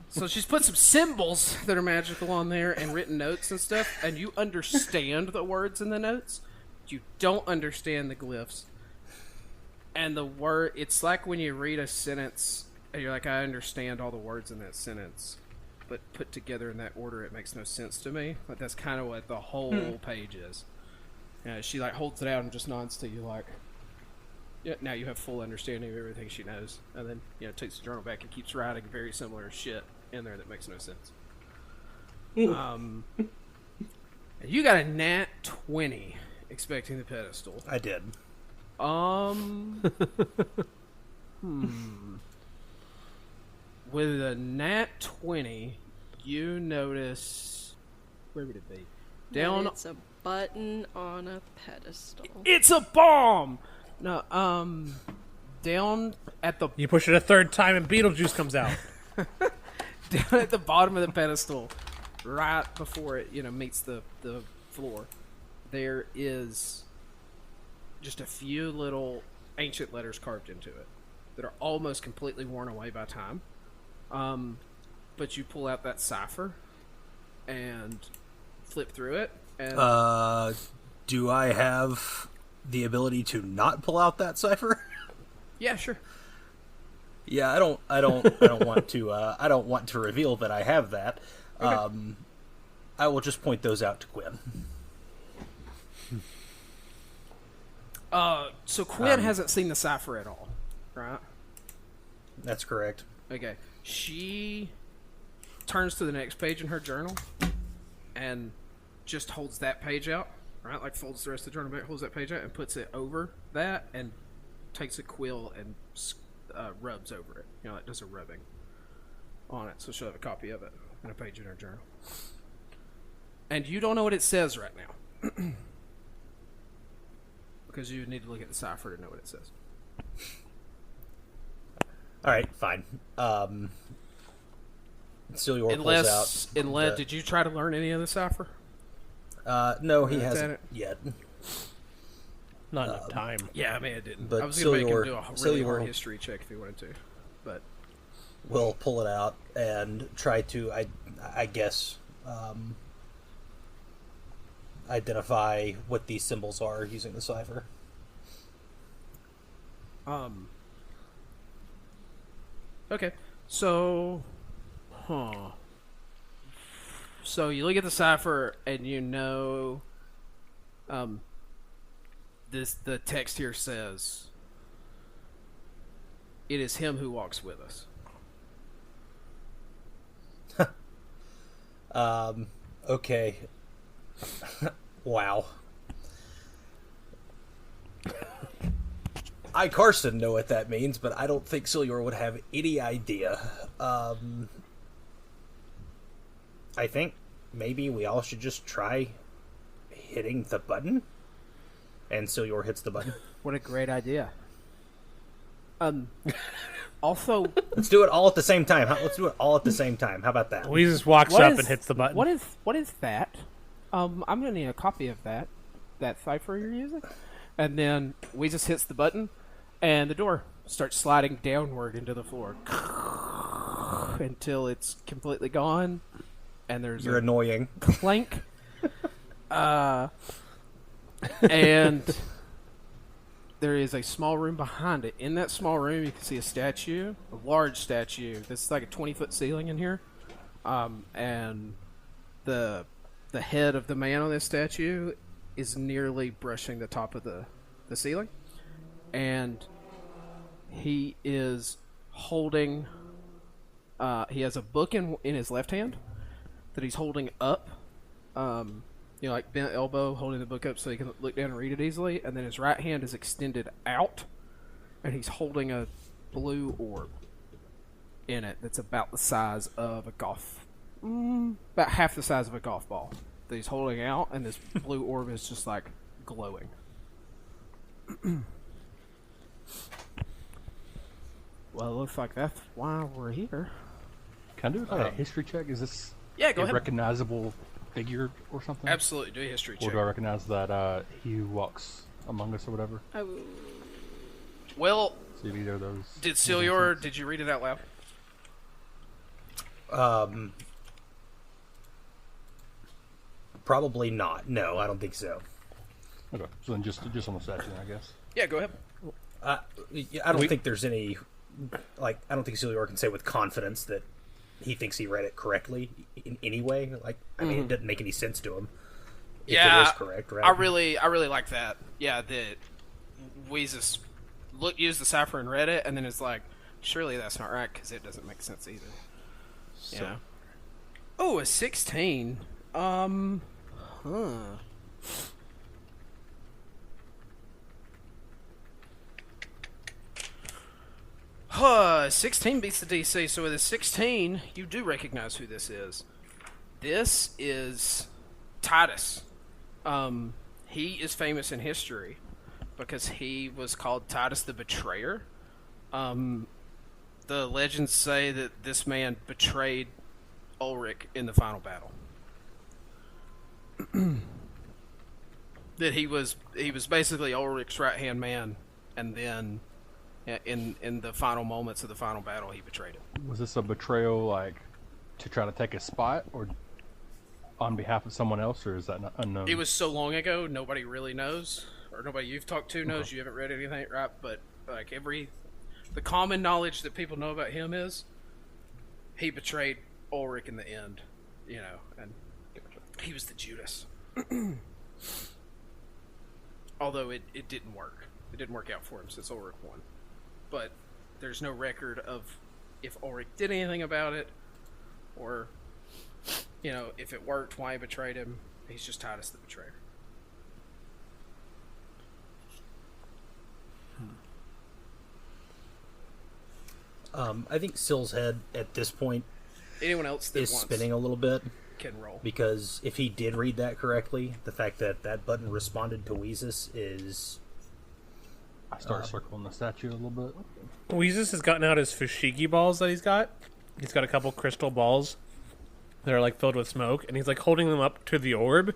So she's put some symbols that are magical on there and written notes and stuff, and you understand the words in the notes. You don't understand the glyphs. And the word, it's like when you read a sentence and you're like, I understand all the words in that sentence, but put together in that order, it makes no sense to me. Like that's kind of what the whole page is. She like holds it out and just nods to you like, yeah, now you have full understanding of everything she knows. And then, takes the journal back and keeps writing very similar shit in there that makes no sense. And you got a nat 20 expecting the pedestal. I did. With a nat 20, you notice, where would it be? Down. It's a button on a pedestal. It's a bomb. No, down at the You push it a third time and Beetlejuice comes out. down at the bottom of the pedestal, right before it meets the floor, there is just a few little ancient letters carved into it that are almost completely worn away by time. But you pull out that cipher and flip through it. And Do I have the ability to not pull out that cipher? yeah, sure. Yeah, I don't want to. I don't want to reveal that I have that. Okay. I will just point those out to Quinn. So Quinn hasn't seen the cipher at all, right? That's correct. Okay. She turns to the next page in her journal and just holds that page out, right? Like folds the rest of the journal back, holds that page out, and puts it over that, and takes a quill and rubs over it. It does a rubbing on it, so she'll have a copy of it and a page in her journal. And you don't know what it says right now. Because you need to look at the cipher to know what it says. All right, fine. Syljor pulls out. Did you try to learn any of the cipher? No, he hasn't yet. Not enough time. Yeah, I mean, it didn't. But I was going to make him do a really Syljor hard history check if he wanted to. But we'll pull it out and try to, I guess, identify what these symbols are using the cipher. Okay, so, So you look at the cipher and you know The text here says, "It is him who walks with us." Okay. Wow. I, Carson, know what that means, but I don't think Syljor would have any idea. I think maybe we all should just try hitting the button. And Syljor hits the button. What a great idea. Also, let's do it all at the same time. Let's do it all at the same time. How about that? Wheezus walks up and hits the button. What is that? I'm gonna need a copy of that cipher you're using. And then Wheezus hits the button, and the door starts sliding downward into the floor until it's completely gone. And there's You're annoying. Clank. And there is a small room behind it. In that small room, you can see a statue, a large statue. This is like a 20-foot ceiling in here. And the head of the man on this statue is nearly brushing the top of the ceiling. And he is holding... he has a book in his left hand that he's holding up. Like bent elbow, holding the book up so he can look down and read it easily. And then his right hand is extended out, and he's holding a blue orb in it that's about the size of a about half the size of a golf ball that he's holding out, and this blue orb is just like glowing. Well, it looks like that's why we're here. Can I do a history check? Is this go ahead. recognizable figure or something? Absolutely, do a history check. Or do I recognize that he who walks among us or whatever? Well, see if either of those. Did Syljor? Did you read it out loud? Probably not. No, I don't think so. Okay, so then just on the statue, I guess. Yeah, go ahead. I don't think there's any. I don't think Syljor can say with confidence that he thinks he read it correctly in any way. I mean, it doesn't make any sense to him. If it is correct, right? I really like that. Yeah, that Wheezus used the cipher and read it, and then it's like, surely that's not right because it doesn't make sense either. So. Yeah. Oh, a 16. 16 beats the DC, so with a 16, you do recognize who this is. This is Titus. He is famous in history because he was called Titus the Betrayer. The legends say that this man betrayed Ulrich in the final battle. That he was basically Ulrich's right-hand man, and then in the final moments of the final battle, he betrayed him. Was this a betrayal, to try to take a spot, or on behalf of someone else, or is that not unknown? It was so long ago, nobody really knows, or nobody you've talked to knows. Okay. You haven't read anything, right? But the common knowledge that people know about him is he betrayed Ulrich in the end, and he was the Judas. Although it didn't work. It didn't work out for him since Ulrich won. But there's no record of if Ulrich did anything about it, or, if it worked, why he betrayed him. He's just Titus the Betrayer. I think Syl's head at this point anyone else that is spinning a little bit. Can roll. Because if he did read that correctly, the fact that button responded to Wheezus is... I start circling the statue a little bit. Wheezus has gotten out his fushigi balls that he's got. He's got a couple crystal balls that are filled with smoke, and he's holding them up to the orb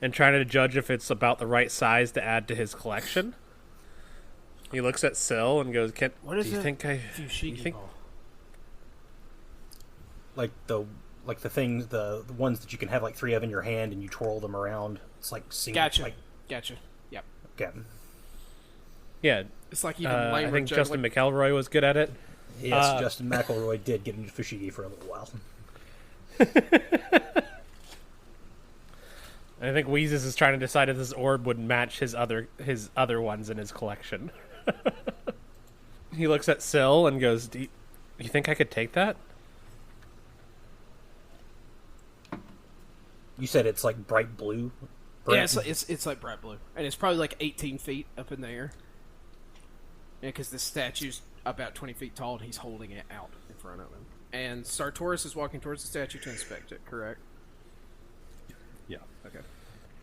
and trying to judge if it's about the right size to add to his collection. He looks at Syl and goes, "Do you think fushigi ball? The things, the ones that you can have 3 of in your hand and you twirl them around. It's single. Gotcha. Gotcha. Yep. Okay. Yeah. It's even I think Justin McElroy was good at it. Yes, Justin McElroy did get into fushigi for a little while. I think Wheezus is trying to decide if this orb would match his other ones in his collection. He looks at Syl and goes, "Do you think I could take that?" You said it's like bright blue. Yeah, it's like bright blue, and it's probably like 18 feet up in the air. Yeah, because the statue's about 20 feet tall, and he's holding it out in front of him. And Sartoris is walking towards the statue to inspect it. Correct? Yeah. Okay.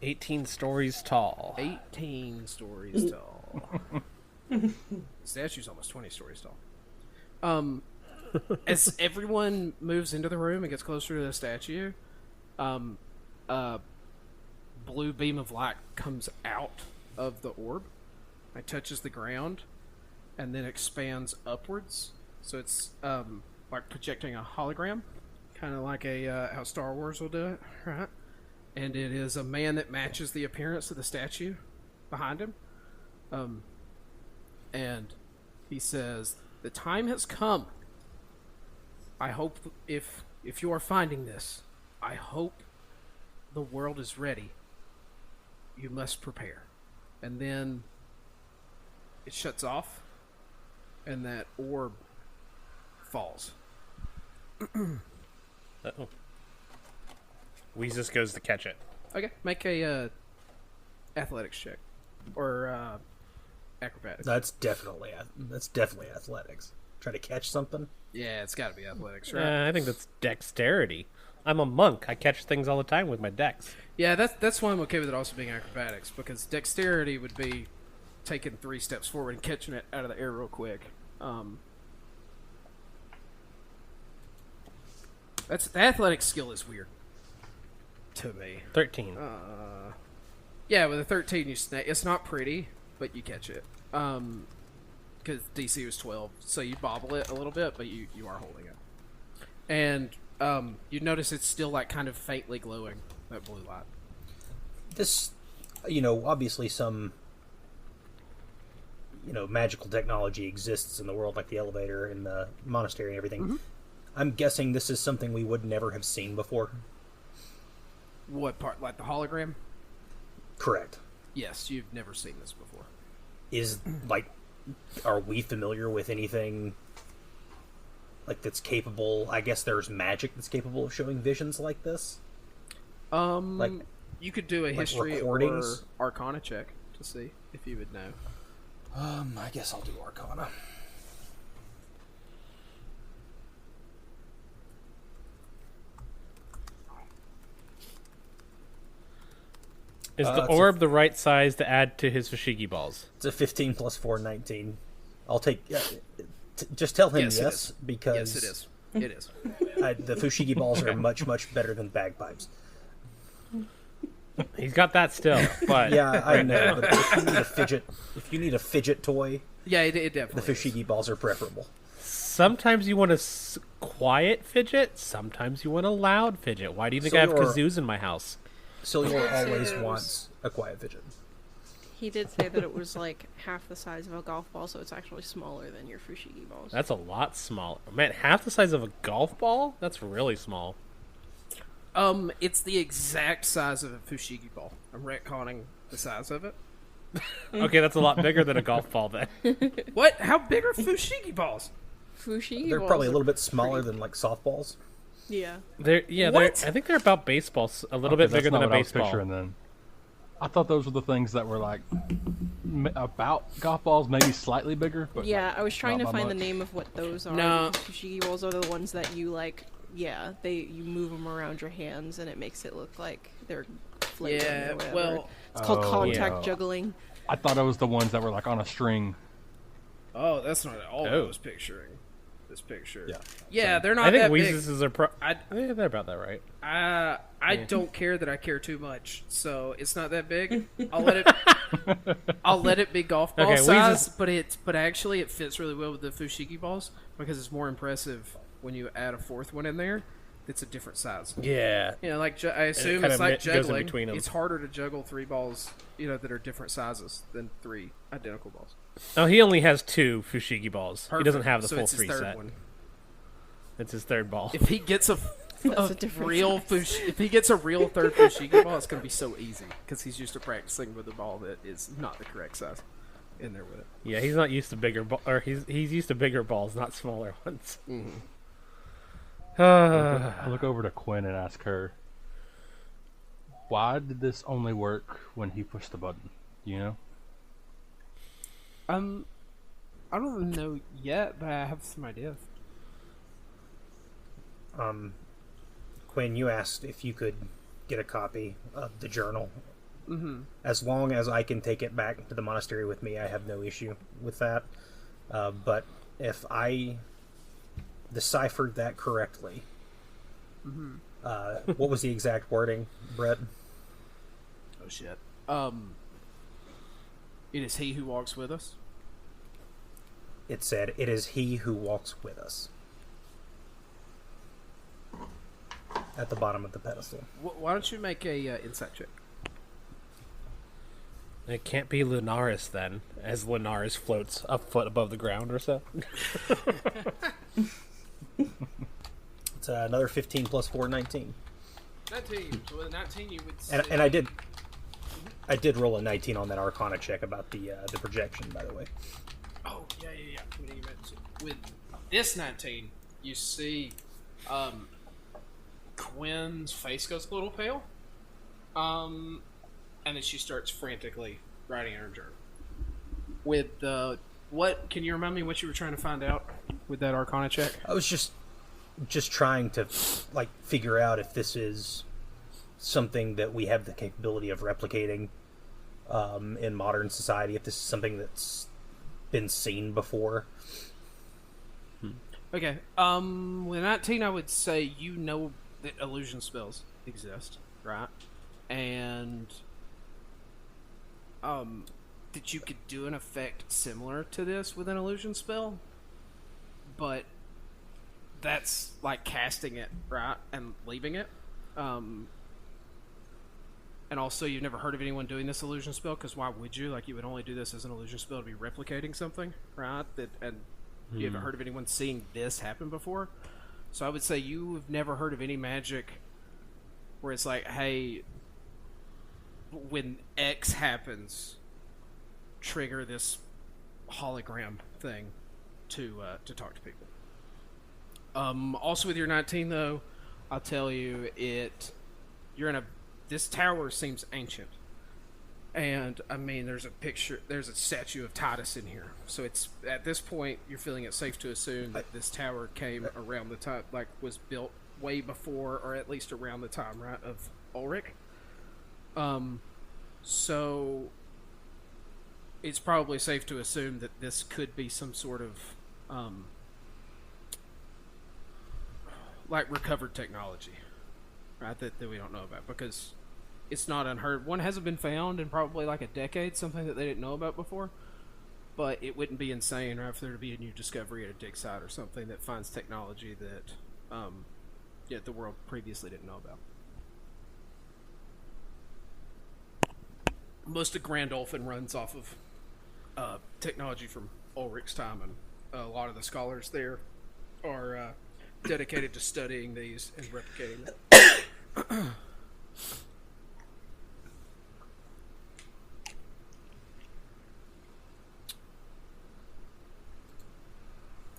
18 stories tall. 18 stories tall. The statue's almost 20 stories tall. As everyone moves into the room and gets closer to the statue, a blue beam of light comes out of the orb. It touches the ground and then expands upwards. So it's like projecting a hologram, kind of like how Star Wars will do it, right? And it is a man that matches the appearance of the statue behind him. And he says, "The time has come. I hope if you are finding this, I hope the world is ready. You must prepare." And then it shuts off, and that orb falls. Uh-oh. Wheezus goes to catch it. Okay, make a athletics check or acrobatics. That's definitely athletics. Try to catch something. Yeah, it's got to be athletics, right? I think that's dexterity. I'm a monk. I catch things all the time with my dex. Yeah, that's why I'm okay with it also being acrobatics, because dexterity would be taking 3 steps forward and catching it out of the air real quick. The athletic skill is weird to me. 13. Yeah, with a 13 you snake. It's not pretty, but you catch it. Because DC was 12, so you bobble it a little bit, but you are holding it. And you notice it's still like kind of faintly glowing, that blue light. This, obviously some, magical technology exists in the world, like the elevator and the monastery and everything. Mm-hmm. I'm guessing this is something we would never have seen before. What part? Like the hologram? Correct. Yes, you've never seen this before. Are we familiar with anything that's capable? I guess there's magic that's capable of showing visions like this. You could do a history or Arcana check to see if you would know. I guess I'll do Arcana. Is the orb the right size to add to his fushigi balls? It's a 15 plus 4, 19. I'll take... just tell him yes because... Yes, it is. It is. The fushigi balls are much, much better than bagpipes. He's got that still, but... Yeah, I know, but if you need a fidget toy... Yeah, it definitely the fushigi balls are preferable. Sometimes you want a quiet fidget, sometimes you want a loud fidget. Why do you think I have kazoos in my house? Syljor always wants a quiet fidget. He did say that it was like half the size of a golf ball, so it's actually smaller than your fushigi balls. That's a lot smaller. Man, half the size of a golf ball? That's really small. It's the exact size of a fushigi ball. I'm retconning the size of it. Okay, that's a lot bigger than a golf ball then. What? How big are fushigi balls? They're probably a little bit smaller than softballs. Yeah. I think they're about baseballs, a little bit bigger than a baseball. Then. I thought those were the things that were about golf balls, maybe slightly bigger. But yeah, I was trying to find the name of what those are. No. Fushigi balls are the ones that you you move them around your hands and it makes it look like they're floating or whatever. Well, it's called contact juggling. I thought it was the ones that were on a string. Oh, that's not at all what I was picturing. This picture. Yeah, they're not that big. I think Wheezus is they're about that right. I don't care that I care too much, so it's not that big. I'll let it be golf ball size, but actually it fits really well with the fushigi balls because it's more impressive when you add a fourth one in there. It's a different size. Yeah. I assume it's like juggling. Between them. It's harder to juggle 3 balls, that are different sizes than 3 identical balls. Oh, he only has 2 fushigi balls. Perfect. He doesn't have the full it's 3 his third set. One. It's his third ball. If he gets a That's a different real class. if he gets a real third Fushigi ball, it's going to be so easy because he's used to practicing with a ball that is not the correct size in there with it. Yeah, he's not used to bigger or he's used to bigger balls, not smaller ones. I look over to Quinn and ask her, why did this only work when he pushed the button? You know? I don't know yet, but I have some ideas. Quinn, you asked if you could get a copy of the journal. Mm-hmm. As long as I can take it back to the monastery with me, I have no issue with that. But if I deciphered that correctly, what was the exact wording, Bret? Oh shit. It is he who walks with us. It said, "It is he who walks with us." At the bottom of the pedestal. Why don't you make a insight check? It can't be Lunaris then, as Lunaris floats a foot above the ground or so. It's another 15 plus 4, 19. 19. So with a 19, you would say... And I did roll a 19 on that Arcana check about the projection, by the way. Oh, yeah. With this 19, you see Quinn's face goes a little pale. And then she starts frantically writing in her journal. With the... What... Can you remind me what you were trying to find out with that Arcana check? I was just trying to, figure out if this is something that we have the capability of replicating in modern society, if this is something that's been seen before. Okay. With 19, I would say you know that illusion spells exist, right? And that you could do an effect similar to this with an illusion spell, but that's like casting it, right, and leaving it. And also, you've never heard of anyone doing this illusion spell, because why would you? Like, you would only do this as an illusion spell to be replicating something, right? And you haven't heard of anyone seeing this happen before. So I would say you've never heard of any magic where it's like, hey, when X happens, trigger this hologram thing to talk to people. Also with your 19 though, I'll tell you this tower seems ancient. And I mean there's a statue of Titus in here. So it's at this point you're feeling it safe to assume that this tower came around the time, was built way before, or at least around the time, right, of Ulrich. So it's probably safe to assume that this could be some sort of recovered technology, right? That we don't know about, because it's not unheard. One hasn't been found in probably a decade, something that they didn't know about before. But it wouldn't be insane, right, for there to be a new discovery at a dig site or something that finds technology that the world previously didn't know about. Most of Grandolphin runs off of technology from Ulrich's time, and a lot of the scholars there are dedicated to studying these and replicating them.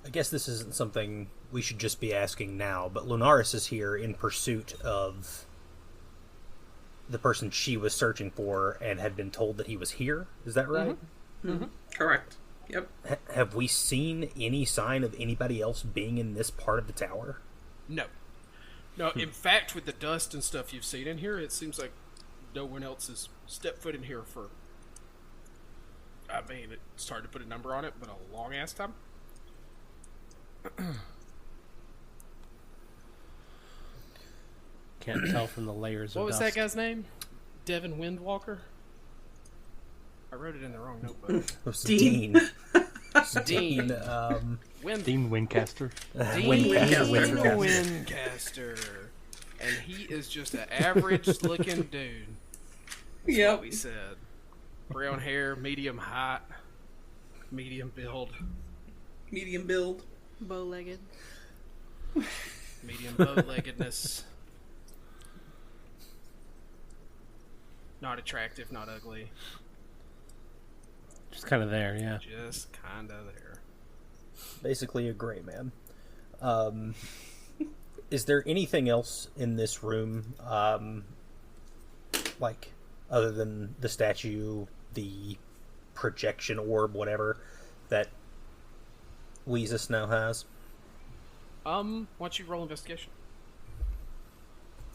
I guess this isn't something we should just be asking now, but Lunaris is here in pursuit of the person she was searching for and had been told that he was here. Is that right? Mm-hmm. Correct. Yep. Have we seen any sign of anybody else being in this part of the tower? No. In fact, with the dust and stuff you've seen in here, it seems like no one else has stepped foot in here for, I mean, it's hard to put a number on it, but a long-ass time. Can't tell from the layers What of was dust. that guy's name? Devin Windwalker? I wrote it in the wrong notebook. Dean. Dean. Dean Wincaster. Dean Wincaster. Wincaster. And he is just an average-looking dude. That's Yep. what we said. Brown hair, medium height, medium build. Medium build. Bow-legged. Medium bow-leggedness. Not attractive, not ugly. Just kind of there, yeah. Just kind of there. Basically a gray man. Is there anything else in this room, like, other than the statue, the projection orb, whatever, that Wheezus now has? Why don't you roll investigation?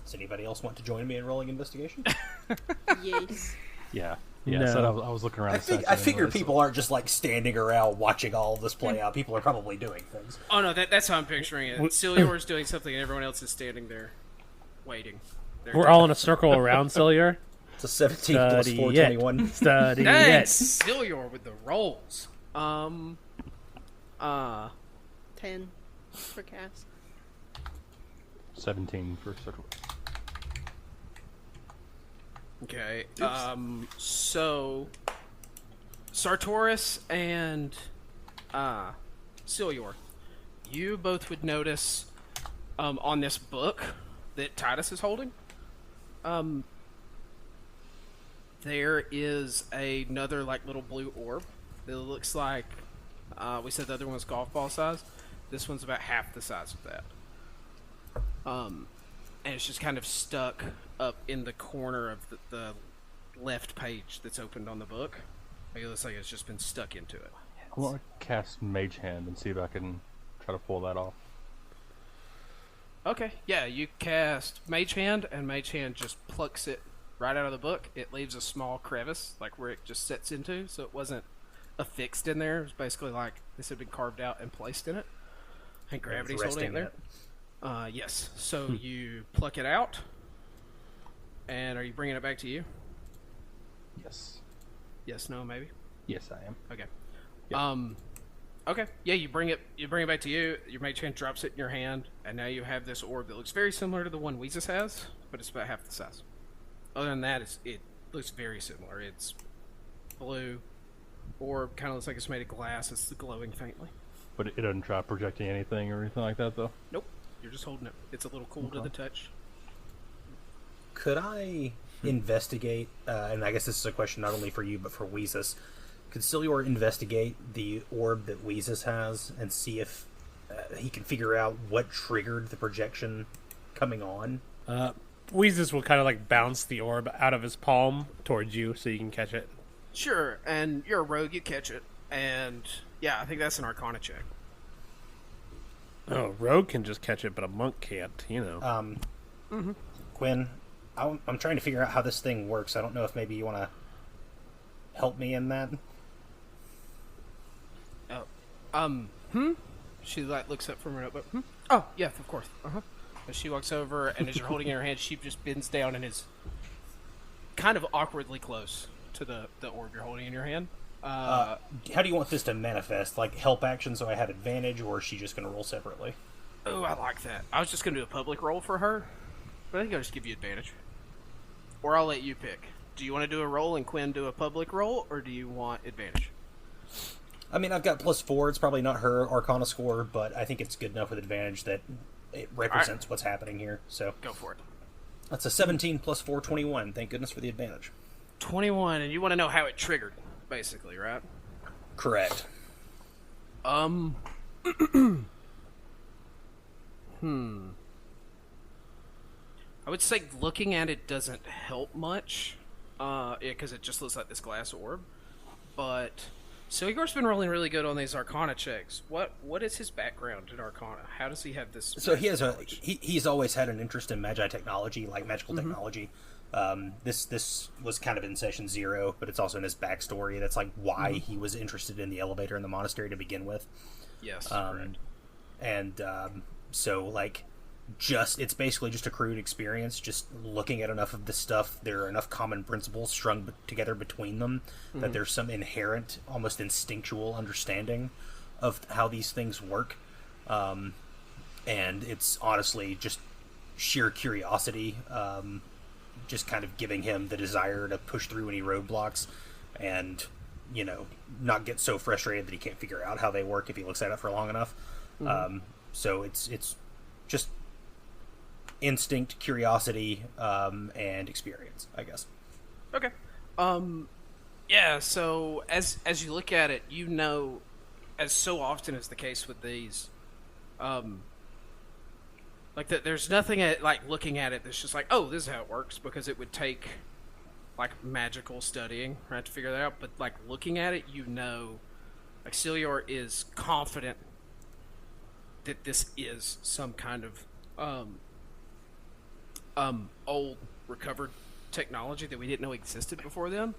Does anybody else want to join me in rolling investigation? Yes. Yeah. No. So I was looking around. I figure people aren't just like standing around watching all of this play out. People are probably doing things. Oh no, that's how I'm picturing it. Syljor is doing something and everyone else is standing there, waiting. We're all in a circle around Syljor. It's a 17 plus 421. Study Thanks, it. Syljor with the rolls. 10 for cast. 17 for circle. Okay. So Sartoris and Syljor, you both would notice on this book that Titus is holding, there is another like little blue orb that looks like we said the other one was golf ball size. This one's about half the size of that. And it's just kind of stuck up in the corner of the left page that's opened on the book. It looks like it's just been stuck into it. I want to cast Mage Hand and see if I can try to pull that off. Okay, yeah, you cast Mage Hand, and Mage Hand just plucks it right out of the book. It leaves a small crevice, like where it just sets into, so it wasn't affixed in there. It was basically like this had been carved out and placed in it. And gravity's holding it there. Yes. So you pluck it out, and are you bringing it back to you? Yes. Yes, no, maybe. Yes, I am. Okay. Yeah. Okay. Yeah, you bring it back to you. Your mage hand drops it in your hand, and now you have this orb that looks very similar to the one Wheezus has, but it's about half the size. Other than that, it looks very similar. It's blue orb, kind of looks like it's made of glass. It's glowing faintly. But it doesn't try projecting anything or anything like that, though? Nope. You're just holding it. It's a little cool to the touch. Could I investigate, and I guess this is a question not only for you, but for Wheezus, could Syljor investigate the orb that Wheezus has and see if he can figure out what triggered the projection coming on? Wheezus will kind of like bounce the orb out of his palm towards you so you can catch it. Sure, and you're a rogue, you catch it. And, yeah, I think that's an Arcana check. Oh, rogue can just catch it, but a monk can't, you know. Quinn, I'm trying to figure out how this thing works. I don't know if maybe you want to help me in that. She like looks up from her notebook. Oh, yes, of course. And she walks over, and as you're holding it in her hand, she just bends down and is kind of awkwardly close to the orb you're holding in your hand. How do you want this to manifest? Like help action so I have advantage, or is she just going to roll separately? Oh, I like that. I was just going to do a public roll for her, but I think I'll just give you advantage. Or I'll let you pick. Do you want to do a roll and Quinn do a public roll, or do you want advantage? I mean, I've got +4. It's probably not her Arcana score, but I think it's good enough with advantage that it represents what's happening here. So go for it. That's a 17 plus 4, 21. Thank goodness for the advantage. 21, and you want to know how it triggered, basically, right? Correct. I would say looking at it doesn't help much, because it just looks like this glass orb. But so Igor's been rolling really good on these Arcana checks. What is his background in Arcana? How does he have this? So he has he's always had an interest in magi technology, like magical technology. This was kind of in session 0, but it's also in his backstory. That's like why he was interested in the elevator in the monastery to begin with. Yes. Correct. And so like it's basically just a crude experience, just looking at enough of the stuff. There are enough common principles strung together between them that there's some inherent, almost instinctual understanding of how these things work. And it's honestly just sheer curiosity, just kind of giving him the desire to push through any roadblocks and, you know, not get so frustrated that he can't figure out how they work if he looks at it for long enough. So it's just instinct, curiosity, and experience, I guess. Okay. Yeah, so as you look at it, you know, as so often is the case with these, there's nothing like looking at it that's just like, oh, this is how it works, because it would take like magical studying, right, to figure that out. But like looking at it, you know, like Syljor is confident that this is some kind of old recovered technology that we didn't know existed before then.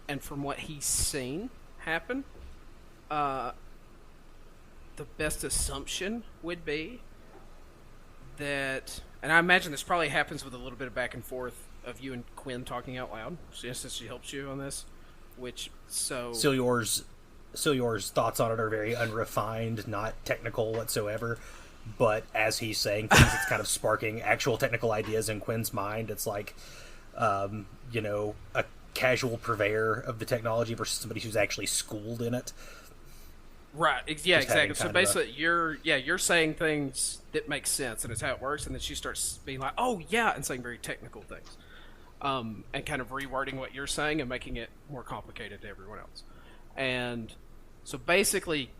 And from what he's seen happen, the best assumption would be that, and I imagine this probably happens with a little bit of back and forth of you and Quinn talking out loud, since she helps you on this, which, so... Syljor's thoughts on it are very unrefined, not technical whatsoever, but as he's saying things, it's kind of sparking actual technical ideas in Quinn's mind. It's like, you know, a casual purveyor of the technology versus somebody who's actually schooled in it. Right. Yeah, exactly. So basically, you're saying things that make sense, and it's how it works, and then she starts being like, "Oh yeah," and saying very technical things, and kind of rewording what you're saying and making it more complicated to everyone else. And so basically,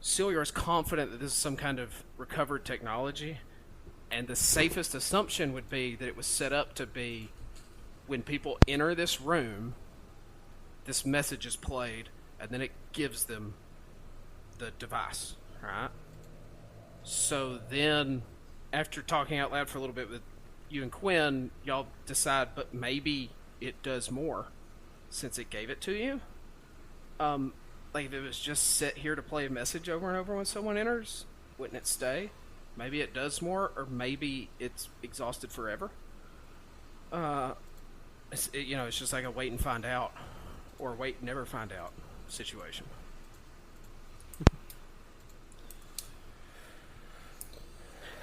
Syljor is confident that this is some kind of recovered technology, and the safest assumption would be that it was set up to be, when people enter this room, this message is played, and then it gives them the device, right? So then, after talking out loud for a little bit with you and Quinn, y'all decide, but maybe it does more since it gave it to you. Like if it was just set here to play a message over and over when someone enters, wouldn't it stay? Maybe it does more, or maybe it's exhausted forever. It's just like a wait and find out, or wait and never find out situation.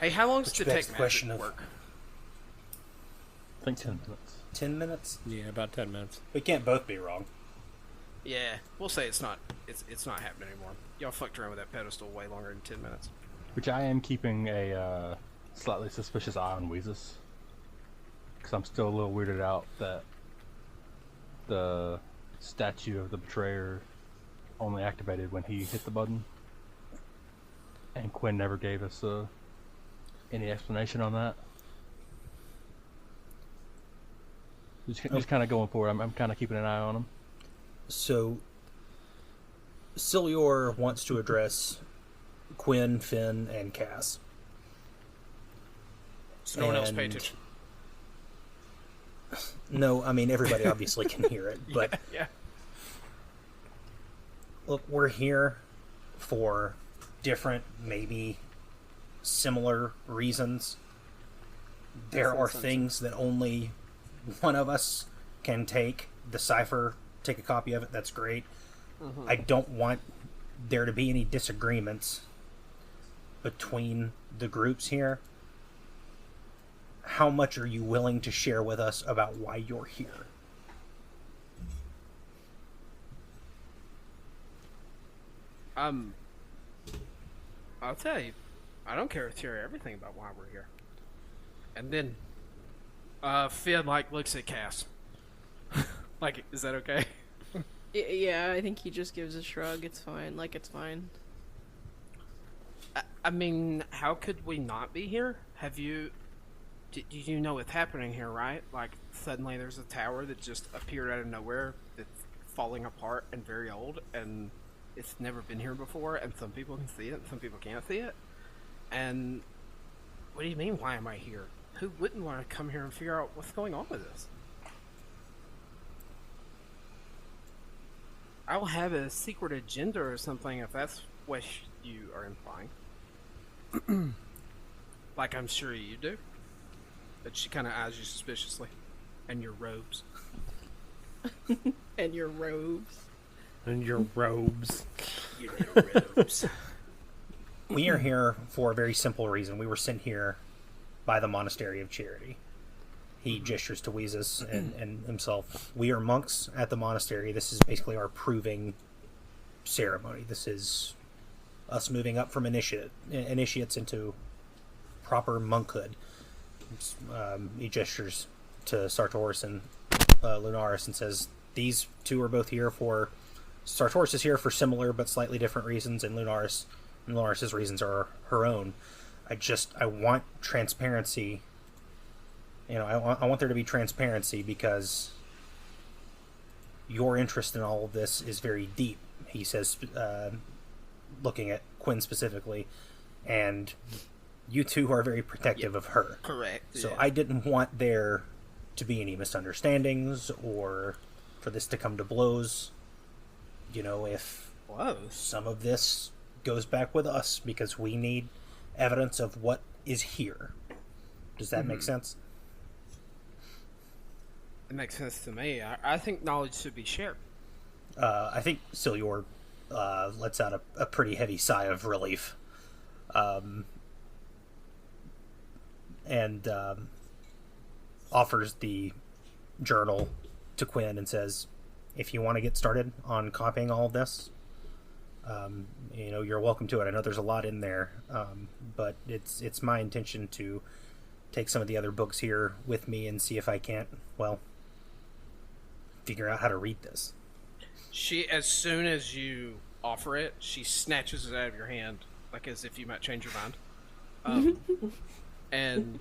Hey, how long does detect magic work? I think 10 minutes. 10 minutes? Yeah, about 10 minutes. We can't both be wrong. Yeah, we'll say it's not happening anymore. Y'all fucked around with that pedestal way longer than 10 minutes. Which I am keeping a slightly suspicious eye on Wheezus. Because I'm still a little weirded out that the statue of the betrayer only activated when he hit the button. And Quinn never gave us any explanation on that. Just kind of going forward. I'm kind of keeping an eye on him. So, Syljor wants to address Quinn, Finn, and Cass. So no one else paid attention. No, I mean, everybody obviously can hear it, but... Yeah. Look, we're here for different, maybe similar reasons. There are things that only one of us can decipher, take a copy of it. That's great. Mm-hmm. I don't want there to be any disagreements between the groups here. How much are you willing to share with us about why you're here? I'll tell you, I don't care to hear everything about why we're here. And then, Finn, looks at Cass. Is that okay? Yeah, I think he just gives a shrug. It's fine. It's fine. I mean, how could we not be here? Did you know what's happening here, right? Suddenly there's a tower that just appeared out of nowhere that's falling apart and very old, and it's never been here before, and some people can see it, and some people can't see it. And what do you mean, why am I here? Who wouldn't want to come here and figure out what's going on with this? I'll have a secret agenda or something if that's what you are implying. I'm sure you do. But she kind of eyes you suspiciously. And your robes. And your robes. And your robes. Your little robes. We are here for a very simple reason. We were sent here by the Monastery of Charity. He gestures to Wheezus and himself. We are monks at the monastery. This is basically our proving ceremony. This is us moving up from initiates into proper monkhood. He gestures to Sartoris and Lunaris and says, "These two are both here for. Sartoris is here for similar but slightly different reasons, and Lunaris's reasons are her own. I want transparency. I want there to be transparency because your interest in all of this is very deep," he says, looking at Quinn specifically, "and you two are very protective of her. Correct. So I didn't want there to be any misunderstandings or for this to come to blows. If some of this goes back with us because we need evidence of what is here." Does that make sense? It makes sense to me. I think knowledge should be shared. I think Syljor lets out a pretty heavy sigh of relief. And offers the journal to Quinn and says, "If you want to get started on copying all of this, you're welcome to it. I know there's a lot in there, but it's my intention to take some of the other books here with me and see if I can't, figure out how to read this." As soon as you offer it, she snatches it out of your hand, like as if you might change your mind, and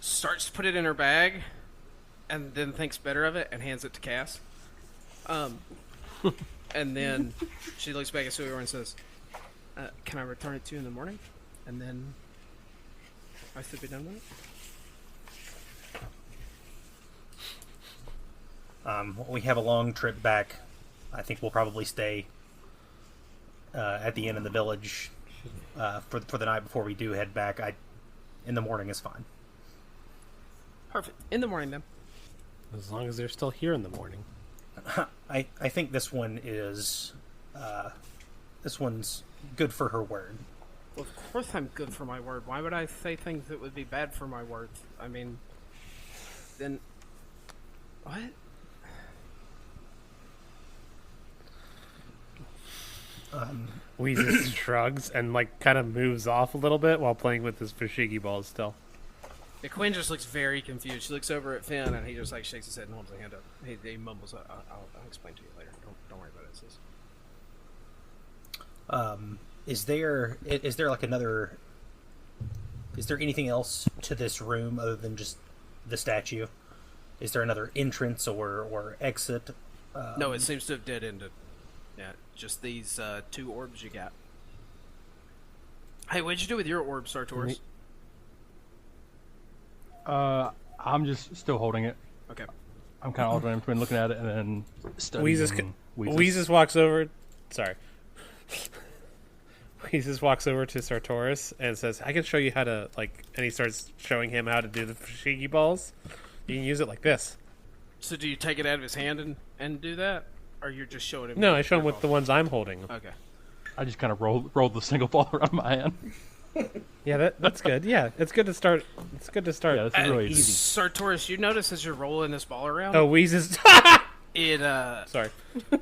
starts to put it in her bag, and then thinks better of it and hands it to Cass. And then she looks back at Syljor and says, "Can I return it to you in the morning? And then I should be done with it?" We have a long trip back. I think we'll probably stay at the inn in the village for the night before we do head back. In the morning is fine. Perfect. In the morning, then. As long as they're still here in the morning. I think this one is this one's good for her word. Well, of course I'm good for my word. Why would I say things that would be bad for my word? I mean, then what? Wheezus shrugs and kind of moves off a little bit while playing with his fushigi balls still. The Quinn just looks very confused. She looks over at Finn and he just shakes his head and holds a hand up. He mumbles, "I'll explain to you later. Don't worry about it, sis." Is there another? Is there anything else to this room other than just the statue? Is there another entrance or exit? No, it seems to have dead ended. Yeah, just these 2 orbs you got. Hey, what'd you do with your orb, Sartoris? I'm just still holding it. Okay. I'm kind of alternating between looking at it and then studying Wheezus walks over. Sorry. Wheezus walks over to Sartoris and says, "I can show you how to And he starts showing him how to do the fushigi balls. You can use it like this." So do you take it out of his hand and do that, or you're just showing him? No, I show him with the ones I'm holding. Okay. I just kind of rolled the single ball around my hand. Yeah, that's good. Yeah, it's good to start. It's good to start. Yeah, that's really easy. Sartoris, you notice as you're rolling this ball around? Oh, Wheezus. Sorry.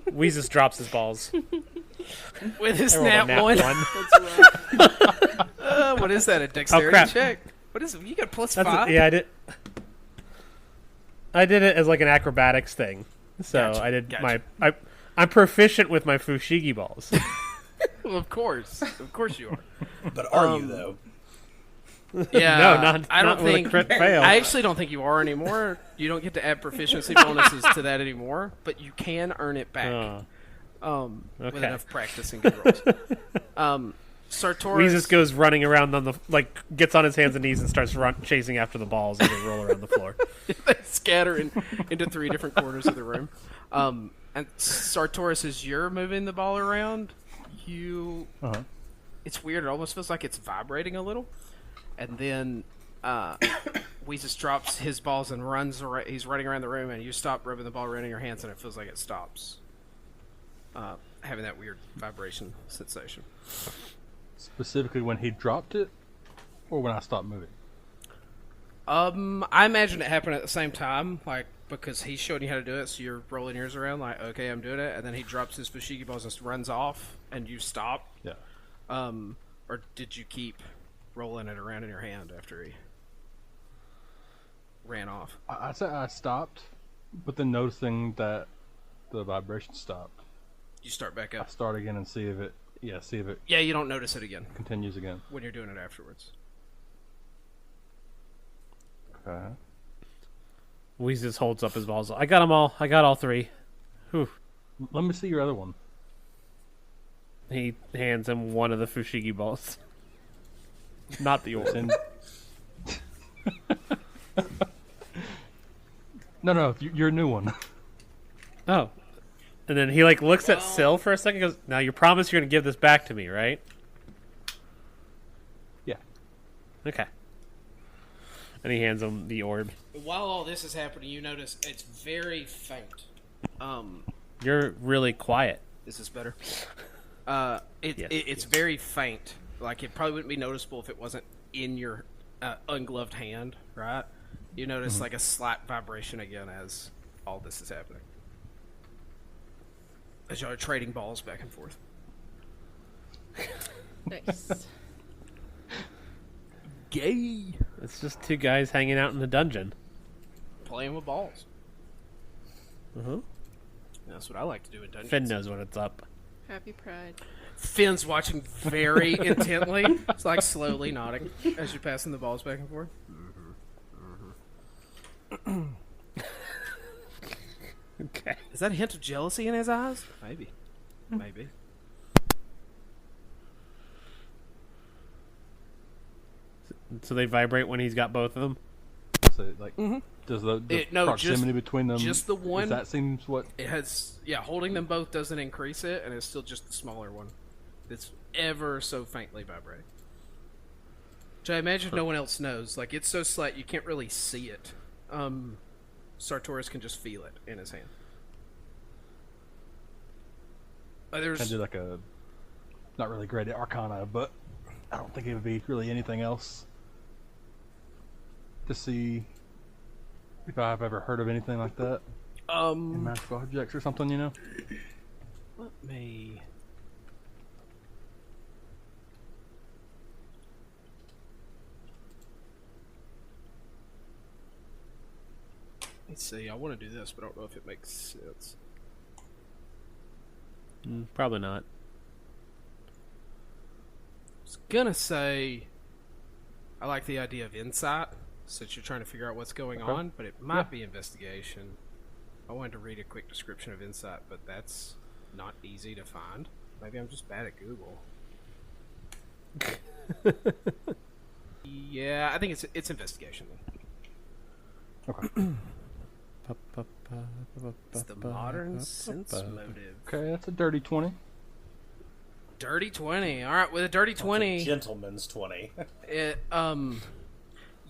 Wheezus drops his balls. With his I rolled a nat one. What is that? A dexterity check? What is it? You got +5? Yeah, I did. I did it as an acrobatics thing. So Gotcha, I did gotcha. I'm proficient with my fushigi balls. Well, of course you are. But are you though? Yeah, No, not I don't with think. a crit fail. I actually don't think you are anymore. You don't get to add proficiency bonuses to that anymore, but you can earn it back. With okay. enough practice and good rolls. Sartoris Wheezus goes running around on the gets on his hands and knees and starts chasing after the balls as they roll around the floor. They scatter into 3 different corners of the room. And Sartoris, as you're moving the ball around, it's weird. It almost feels like it's vibrating a little. And then Wheezus drops his balls and runs. He's running around the room, and you stop rubbing the ball around in your hands, and it feels like it stops. Having that weird vibration sensation. Specifically when he dropped it, or when I stopped moving? I imagine it happened at the same time, because he's showing you how to do it, so you're rolling yours around, okay, I'm doing it, and then he drops his fushigi balls and runs off, and you stop. Yeah. Or did you keep rolling it around in your hand after he... ran off. I said I stopped, but then noticing that the vibration stopped, You start back I up. start again and see if it Yeah, you don't notice it again continues again. when you're doing it afterwards. Okay. Wheezus holds up his balls. I got them all. I got all 3. Whew. Let me see your other one. He hands him one of the Fushigi balls. Not the orb. And... No, your new one. Oh. And then he like looks at Syl for a second and goes, now you promise you're going to give this back to me, right? Yeah. Okay. And he hands him the orb. While all this is happening, you notice it's very faint. You're really quiet. Is this better? Yes, It's very faint. Like, it probably wouldn't be noticeable if it wasn't in your ungloved hand, right? You notice like a slight vibration again as all this is happening. As y'all are trading balls back and forth. Nice. Gay. It's just 2 guys hanging out in the dungeon. Playing with balls. Uh-huh. That's what I like to do in dungeons. Finn knows when it's up. Happy Pride. Finn's watching very intently. It's like slowly nodding as you're passing the balls back and forth. Okay. Is that a hint of jealousy in his eyes? Maybe. Maybe. So they vibrate when he's got both of them? So like, does the No, proximity between them? just the one. That seems what. It has, holding them both doesn't increase it, and it's still just the smaller one. It's ever so faintly vibrating. Which I imagine no one else knows. Like, it's so slight you can't really see it. Sartoris can just feel it in his hand. I do like a not really great at Arcana, but I don't think it would be really anything else to see if I've ever heard of anything like that in magical objects or something, you know. Let me. Let's see. I want to do this, but I don't know if it makes sense. Probably not. I was gonna say I like the idea of insight, since you're trying to figure out what's going on, but it might be investigation. I wanted to read a quick description of insight, but that's not easy to find. Maybe I'm just bad at Google. Yeah, I think it's investigation then. Okay. It's the modern sense motive. Okay, that's a dirty 20. Dirty 20. All right, with a dirty 20, Gentleman's 20. it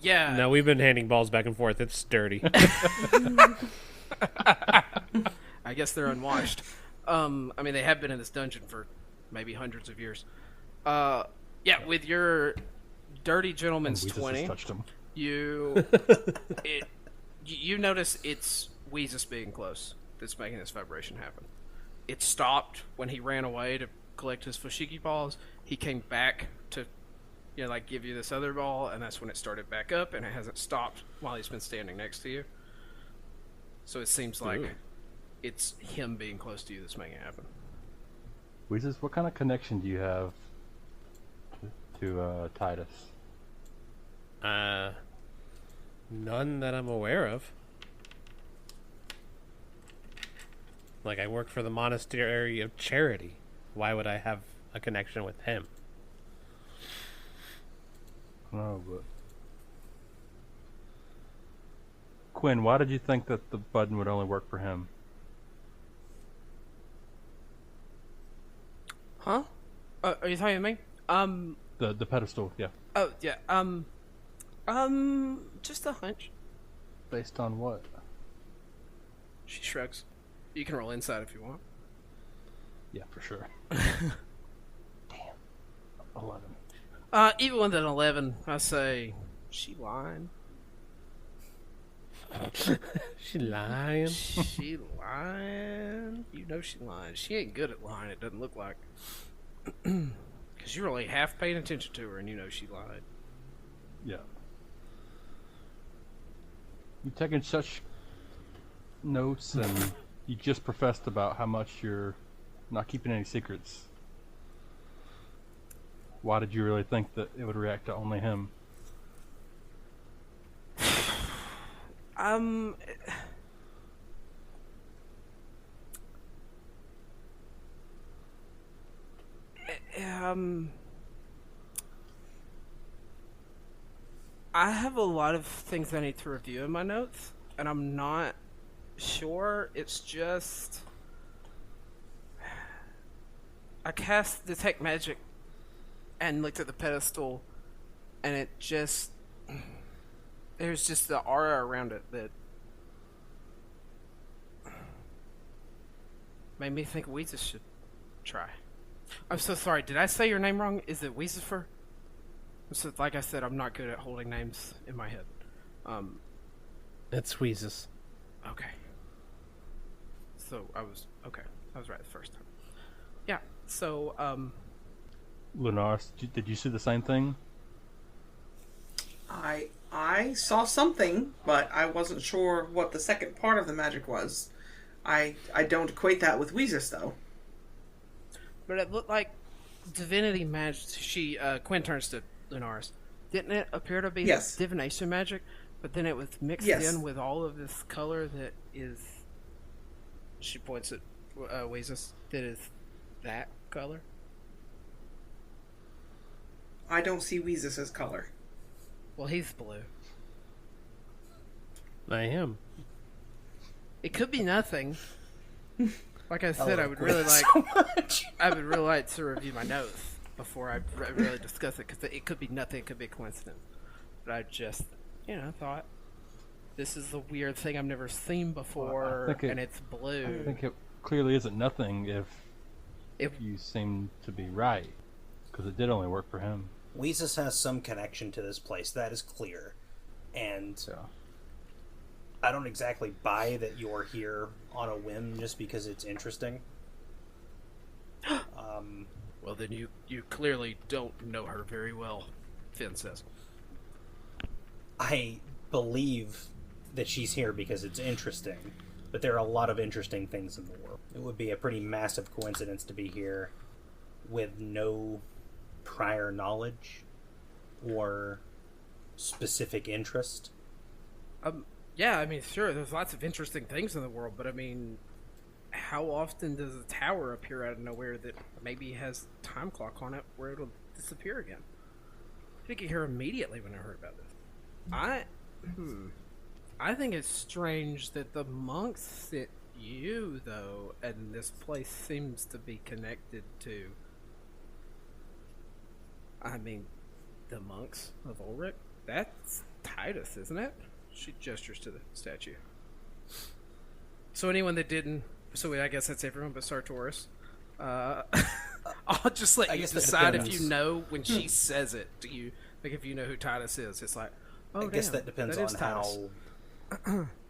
yeah. No, we've been handing balls back and forth. It's sturdy. I guess they're unwashed. I mean, they have been in this dungeon for maybe hundreds of years. Yeah, with your dirty gentleman's Wheezus 20, has touched him. you notice it's Wheezus being close that's making this vibration happen. It stopped when he ran away to collect his Fushigi balls. He came back to, give you this other ball, and that's when it started back up, and it hasn't stopped while he's been standing next to you. So it seems like it's him being close to you that's making it happen. Wheezus, what kind of connection do you have to Titus? None that I'm aware of. Like, I work for the Monastery of Charity. Why would I have a connection with him? No, but Quinn, why did you think that the button would only work for him? Huh? Are you talking to me? The pedestal, yeah. Oh, yeah, just a hunch. Based on what? She shrugs. You can roll inside if you want. Yeah, for sure. Damn. 11. Even with an 11, I say, she lying. She lying? She lying? You know she lying. She ain't good at lying, it doesn't look like. Because you're only half paying attention to her and you know she lied. Yeah. You're taking such notes, and you just professed about how much you're not keeping any secrets. Why did you really think that it would react to only him? I have a lot of things I need to review in my notes, and I'm not sure. It's just I cast Detect Magic and looked at the pedestal, and it just there's just the aura around it that made me think Wheezus should try. I'm so sorry. Did I say your name wrong? Is it Wheezus? So, like I said, I'm not good at holding names in my head. It's Wheezus. Okay. So I was right the first time. Yeah. So Lunaris, did you see the same thing? I saw something, but I wasn't sure what the second part of the magic was. I don't equate that with Wheezus, though. But it looked like divinity magic. Quinn turns to Lunaris. Didn't it appear to be Yes. divination magic? But then it was mixed Yes. in with all of this color that is. She points at Wheezus. That is that color. I don't see Wheezus' color. Well, he's blue. I am. It could be nothing. Like I said, I would really like. so much. I would really like to review my notes before I really discuss it, because it could be nothing. It could be a coincidence. But I just, thought this is a weird thing I've never seen before, and it's blue. I think it clearly isn't nothing if you seem to be right, because it did only work for him. Wheezus has some connection to this place, that is clear. And So, I don't exactly buy that you're here on a whim just because it's interesting. Well, then you clearly don't know her very well, Finn says. I believe that she's here because it's interesting, but there are a lot of interesting things in the world. It would be a pretty massive coincidence to be here with no prior knowledge or specific interest. Yeah, I mean, sure, there's lots of interesting things in the world, but I mean, how often does a tower appear out of nowhere that maybe has a time clock on it where it'll disappear again? I think you hear immediately when I heard about this. I think it's strange that the monks sent you, though, and this place seems to be connected to, I mean, the monks of Ulrich. That's Titus, isn't it? She gestures to the statue. So anyone that didn't... So I guess that's everyone but Sartoris. I'll just let you decide if you know when she says it. Do you... Like, if you know who Titus is, it's like, oh, I guess damn, that depends that on is Titus.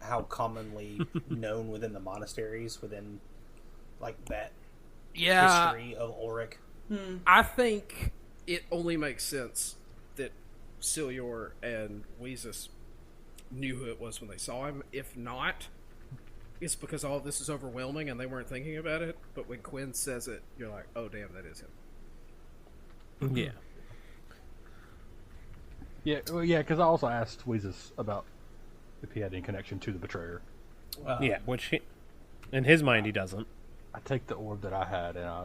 how commonly known within the monasteries, within, like, that history of Ulrich. I think it only makes sense that Syljor and Wheezus knew who it was when they saw him. If not, it's because all of this is overwhelming and they weren't thinking about it. But when Quinn says it, you're like, oh, damn, that is him. Yeah. Yeah, because I also asked Wheezus about if he had any connection to the betrayer. Yeah, which in his mind he doesn't. I take the orb that I had and I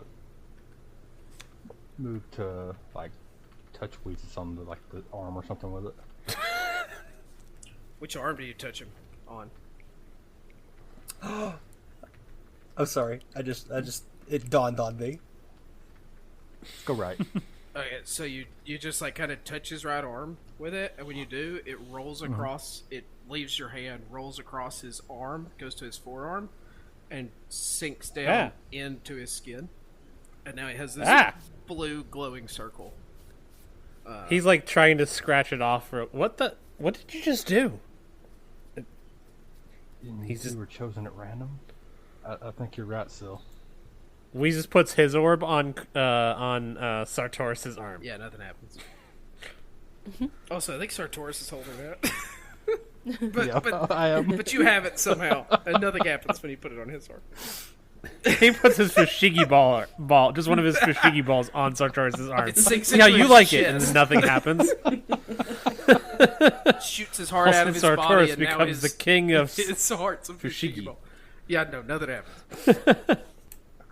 move to like touch Wheezus on the arm or something with it. Which arm do you touch him on? I'm sorry. I just it dawned on me. Go right. Okay, so you just like kind of touch his right arm with it, and when you do, it rolls across. It leaves your hand, rolls across his arm, goes to his forearm, and sinks down into his skin. And now he has this blue glowing circle. He's like trying to scratch it off. What did you just do? You were chosen at random. I think you're right, Syl. Wheezus puts his orb on Sartoris' arm. Yeah, nothing happens. Also, I think Sartoris is holding it. But I am. but you have it somehow, and nothing happens when you put it on his arm. He puts his Fushigi ball, just one of his Fushigi balls on Sartoris' arm. It sinks See how into you his like chest. it, and then nothing happens. Shoots his heart out of his body, Sartoris and now becomes the king of his heart's a Fushigi. Fushigi ball. Yeah, no, nothing happens.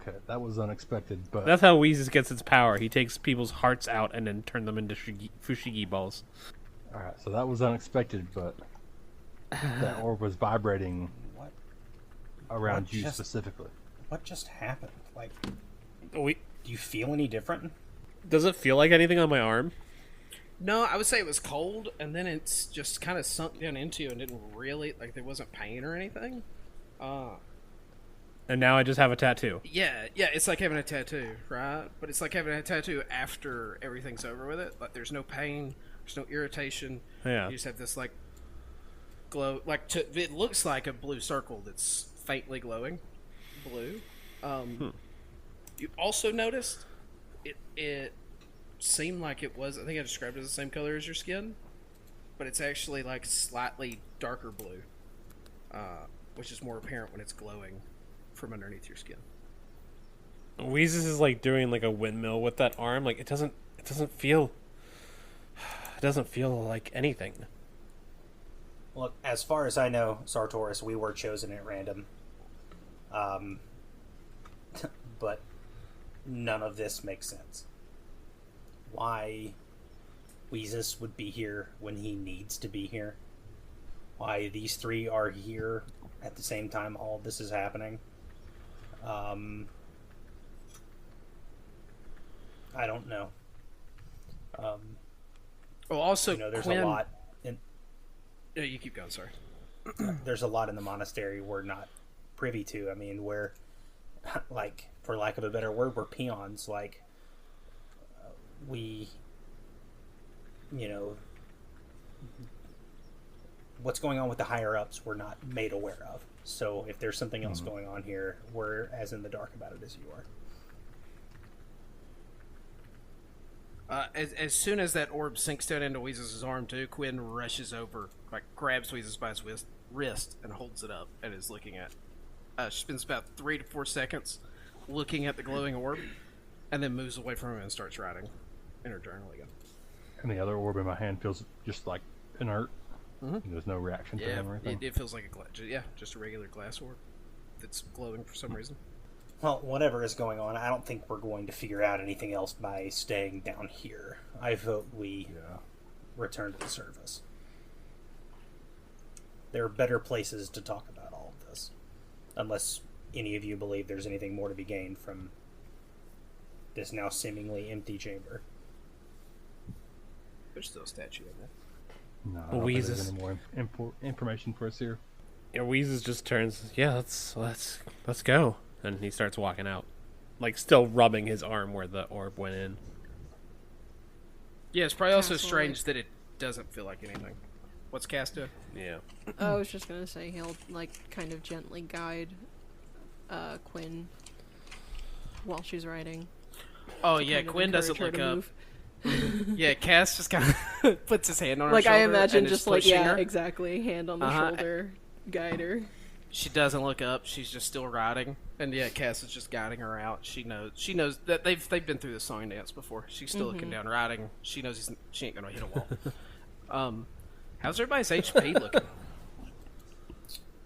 Okay, that was unexpected, but That's how Wheezus gets its power. He takes people's hearts out and then turn them into Fushigi balls. all right. So that was unexpected, but that orb was vibrating What? around What you just- specifically. What just happened? Like, Wait, do you feel any different? does it feel like anything on my arm? No, I would say it was cold, and then it's just kind of sunk down into you and didn't really, like, there wasn't pain or anything. And now I just have a tattoo. Yeah, it's like having a tattoo, right? But it's like having a tattoo after everything's over with it. Like, there's no pain, there's no irritation. Yeah. You just have this, like, glow. Like, it looks like a blue circle that's faintly glowing blue. You also noticed it seemed like it was, I think I described it as the same color as your skin, but it's actually, like, slightly darker blue, which is more apparent when it's glowing from underneath your skin. Wheezus is like doing like a windmill with that arm. Like it doesn't feel like anything. Look, as far as I know, Sartoris, we were chosen at random. But none of this makes sense. Why Wheezus would be here when he needs to be here. Why these three are here at the same time all this is happening. I don't know. Oh, also, You know, there's Quinn... a lot in Yeah, you keep going, sorry. there's a lot in the monastery we're not privy to. I mean, we're like, for lack of a better word, we're peons. Like, we, you know, what's going on with the higher ups, we're not made aware of. So if there's something else going on here, we're as in the dark about it as you are. As soon as that orb sinks down into Wheezus' arm, too, Quinn rushes over, like, grabs Wheezus by his wrist and holds it up and is looking at. She spends about 3 to 4 seconds looking at the glowing orb, and then moves away from him and starts writing in her journal again. And the other orb in my hand feels just like inert. Mm-hmm. There's no reaction to Yeah, him or anything. it feels like just a regular glass orb that's glowing for some reason. Well, whatever is going on, I don't think we're going to figure out anything else by staying down here. I vote we return to the surface. There are better places to talk about all of this. Unless any of you believe there's anything more to be gained from this now seemingly empty chamber. There's still a statue in there. No, I don't think Wheezus. there's any more information for us here. Yeah, Wheezus just turns. Yeah, let's go, and he starts walking out, like still rubbing his arm where the orb went in. Yeah, it's probably also Castle. strange that it doesn't feel like anything. What's Cass doing? Yeah. I was just gonna say he'll like kind of gently guide Quinn while she's writing. Oh, to yeah, kind of Quinn doesn't encourage look her to up. move. Yeah, Cass just kind of puts his hand on her Like shoulder. I imagine and is just like pushing yeah, her. exactly, hand on the Uh-huh. shoulder, guide her. She doesn't look up. She's just still riding, and yeah, Cass is just guiding her out. She knows that they've been through the song dance before. She's still looking down, riding. She knows she ain't gonna hit a wall. How's everybody's HP looking?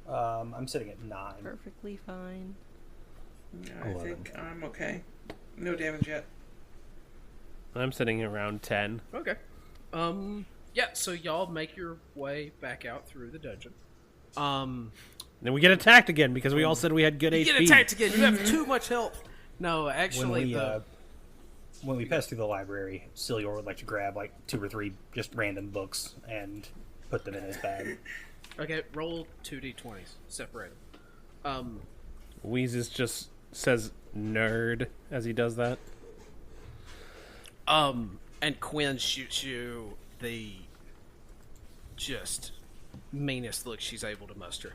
I'm sitting at 9. Perfectly fine. Yeah, I think I'm okay. No damage yet. I'm sitting around 10. Okay. Yeah. So y'all make your way back out through the dungeon. Then we get attacked again because we all said we had good You HP. get attacked again. You have too much health. No, When actually, when we pass through the library, Syljor would like to grab like 2 or 3 just random books and put them in his bag. okay. Roll 2d20s. Separate them. Wheezus just says nerd as he does that. And Quinn shoots you the just meanest look she's able to muster.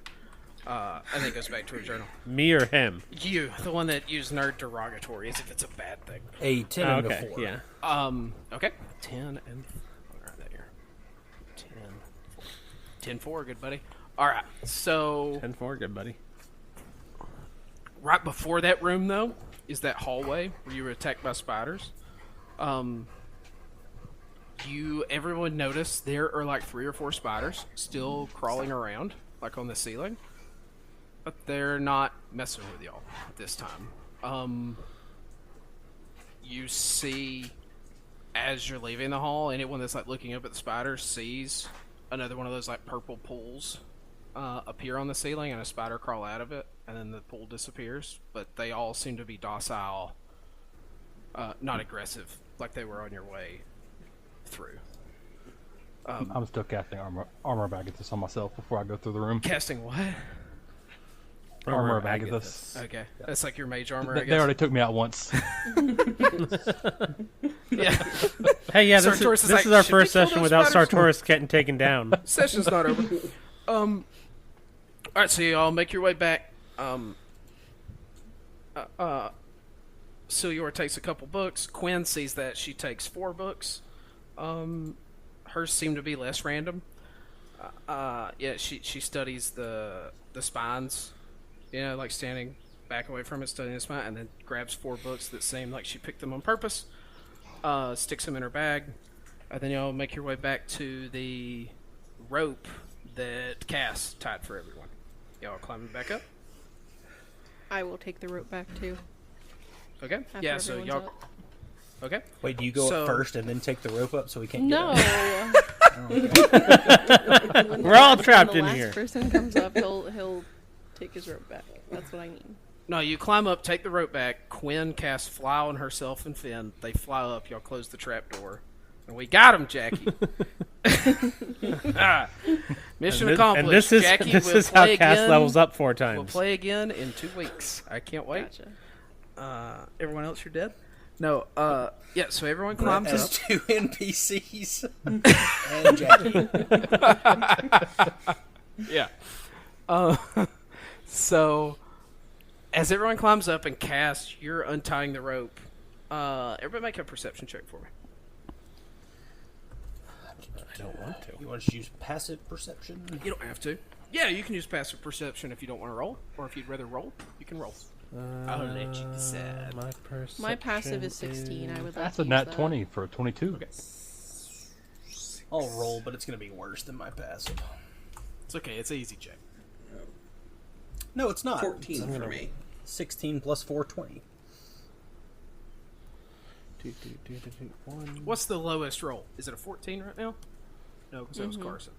And then goes back to her journal. Me or him? You, the one that used nerd derogatory as if it's a bad thing. A 10 and a 4. yeah. Okay. 10 and... I'll write that here. 10, 4. 10-4, good buddy. All right, so 10-4, good buddy. right before that room, though, is that hallway where you were attacked by spiders. Everyone noticed there are like 3 or 4 spiders still crawling around, like on the ceiling, but they're not messing with y'all this time. You see, as you're leaving the hall, anyone that's like looking up at the spiders sees another one of those like purple pools appear on the ceiling, and a spider crawl out of it, and then the pool disappears. But they all seem to be docile, not aggressive, like they were on your way through. I'm still casting armor bag at this on myself before I go through the room. Casting what? Armor bag at this. Okay, that's like your mage armor. They already took me out once. Yeah. Hey, yeah, this Sartoris is our first session without Sartoris getting taken down. Session's not over. All right, so y'all make your way back. Syljor takes a couple books. Quinn sees that she takes 4 books. Hers seem to be less random. Yeah, she studies the spines. You know, like standing back away from it, studying the spine, and then grabs 4 books that seem like she picked them on purpose. Sticks them in her bag, and then y'all make your way back to the rope that Cass tied for everyone. Y'all climbing back up. I will take the rope back too. Okay. After Yeah. So everyone's y'all. up. Okay. Wait, do you go up first and then take the rope up so we can't No. get up? We're all trapped when in the here. last person comes up, he'll take his rope back. That's what I mean. No, you climb up, take the rope back. Quinn casts fly on herself and Finn. They fly up. Y'all close the trap door. And we got him, Jacque. Mission accomplished. And this is Jacque, this we'll is how play Cass again. levels up 4 times. We'll play again in 2 weeks. I can't wait. Gotcha. Everyone else, you're dead? No, yeah, so everyone Bret climbs has up. 2 NPCs and Jacque. Yeah. So, as everyone climbs up and Cass, you're untying the rope. Everybody make a perception check for me. I don't want to. You want to use passive perception? You don't have to. Yeah, you can use passive perception if you don't want to roll, or if you'd rather roll, you can roll. I'll let you decide. My passive is 16. I would like That's to a use nat that. 20 for a 22. Okay. I'll roll, but it's going to be worse than my passive. It's okay. It's an easy check. No, it's not. 14 for me. 16 plus 4, 20. What's the lowest roll? Is it a 14 right now? No, because that was Carson.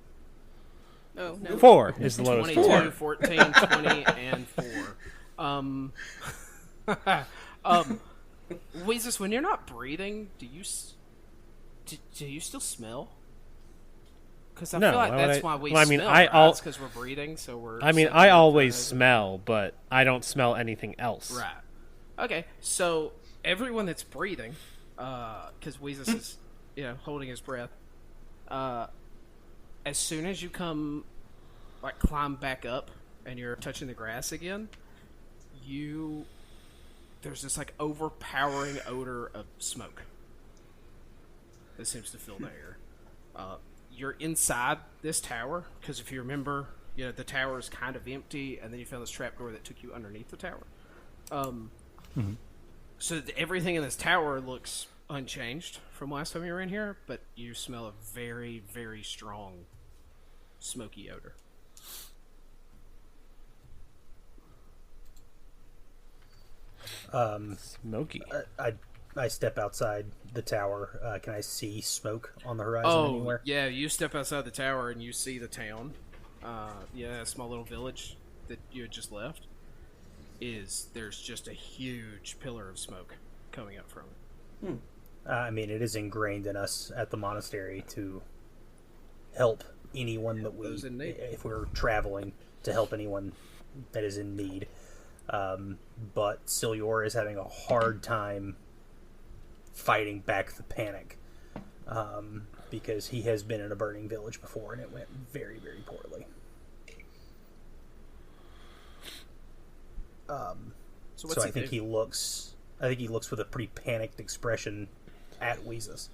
Oh, no. 4 is the lowest. 22, 14, 20, and 4. Wheezus, when you're not breathing, do you still smell? Because I No, feel like why would that's I- why we well, I mean, smell. I because we're breathing, so we're. I mean, sucking I up always the- smell, but I don't smell anything else. Right. Okay, so everyone that's breathing, because Wheezus is, holding his breath. As soon as you climb back up and you're touching the grass again, there's this like overpowering odor of smoke that seems to fill the air. You're inside this tower because if you remember, the tower is kind of empty, and then you found this trapdoor that took you underneath the tower. So everything in this tower looks unchanged from last time you were in here, but you smell a very, very strong smoky odor. Smoky. I step outside the tower. Can I see smoke on the horizon anywhere? Yeah, you step outside the tower and you see the town. A small little village that you had just left. There's just a huge pillar of smoke coming up from it. I mean, it is ingrained in us at the monastery to help anyone that Those in need. if we're traveling, to help anyone that is in need. But Syljor is having a hard time fighting back the panic because he has been in a burning village before and it went very, very poorly. So I think he looks with a pretty panicked expression at Wheezus.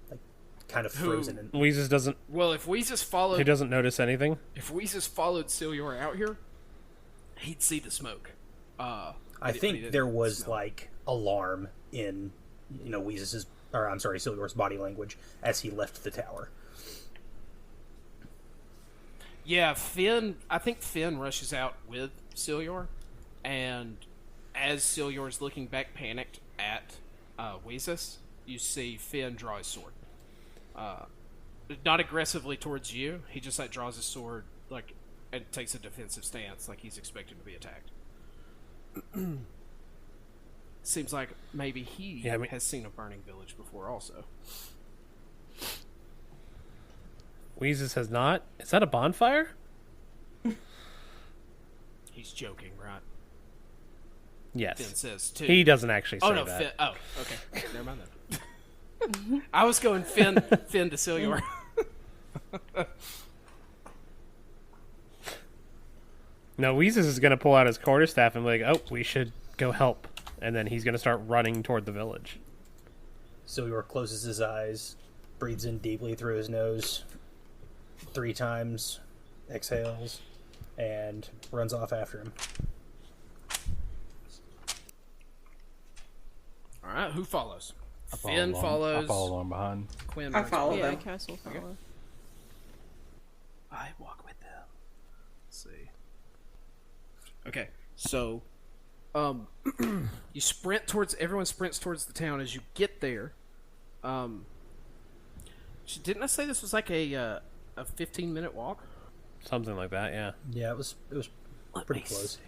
Like, kind of frozen. And Wheezus doesn't. Well, if Wheezus followed, He doesn't notice anything. if Wheezus followed Syljor out here, he'd see the smoke. I think there was like alarm in, Syljor's body language as he left the tower. Yeah, I think Finn rushes out with Syljor, and as Syljor's looking back panicked at Wheezus, you see Finn draw his sword. Not aggressively towards you, he just like draws his sword and takes a defensive stance like he's expecting to be attacked. Seems like maybe he has seen a burning village before also. Wheezus has not. Is that a bonfire? He's joking, right? Yes. Finn says too. He doesn't actually say that. Finn. Oh, okay. Never mind that. I was going Finn to Syljor. No, Wheezus is going to pull out his quarterstaff and be like, "Oh, we should go help," and then he's going to start running toward the village. Syljor closes his eyes, breathes in deeply through his nose 3 times, exhales, and runs off after him. All right, who follows? I follow Finn along. follows. I follow along behind. Quinn I runs follow away. Yeah, them. Castle follow. I walk with them. Let's see. Okay, so, you sprint towards. Everyone sprints towards the town. As you get there, didn't I say this was like a 15-minute walk? Something like that, yeah. Yeah, it was pretty close. See.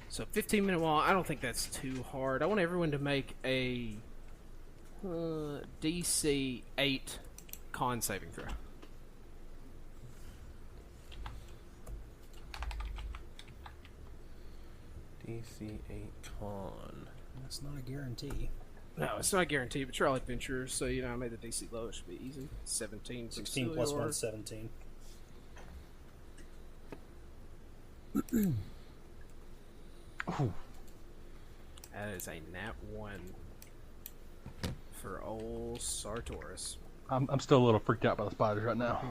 So 15-minute walk. I don't think that's too hard. I want everyone to make a DC 8 con saving throw. DC 8 con. That's not a guarantee. No, it's not guaranteed, but you're all adventurers, so I made the DC low. It should be easy. 17. 16 plus 1 is 17. That is a nat 1 for old Sartoris. I'm still a little freaked out by the spiders right now.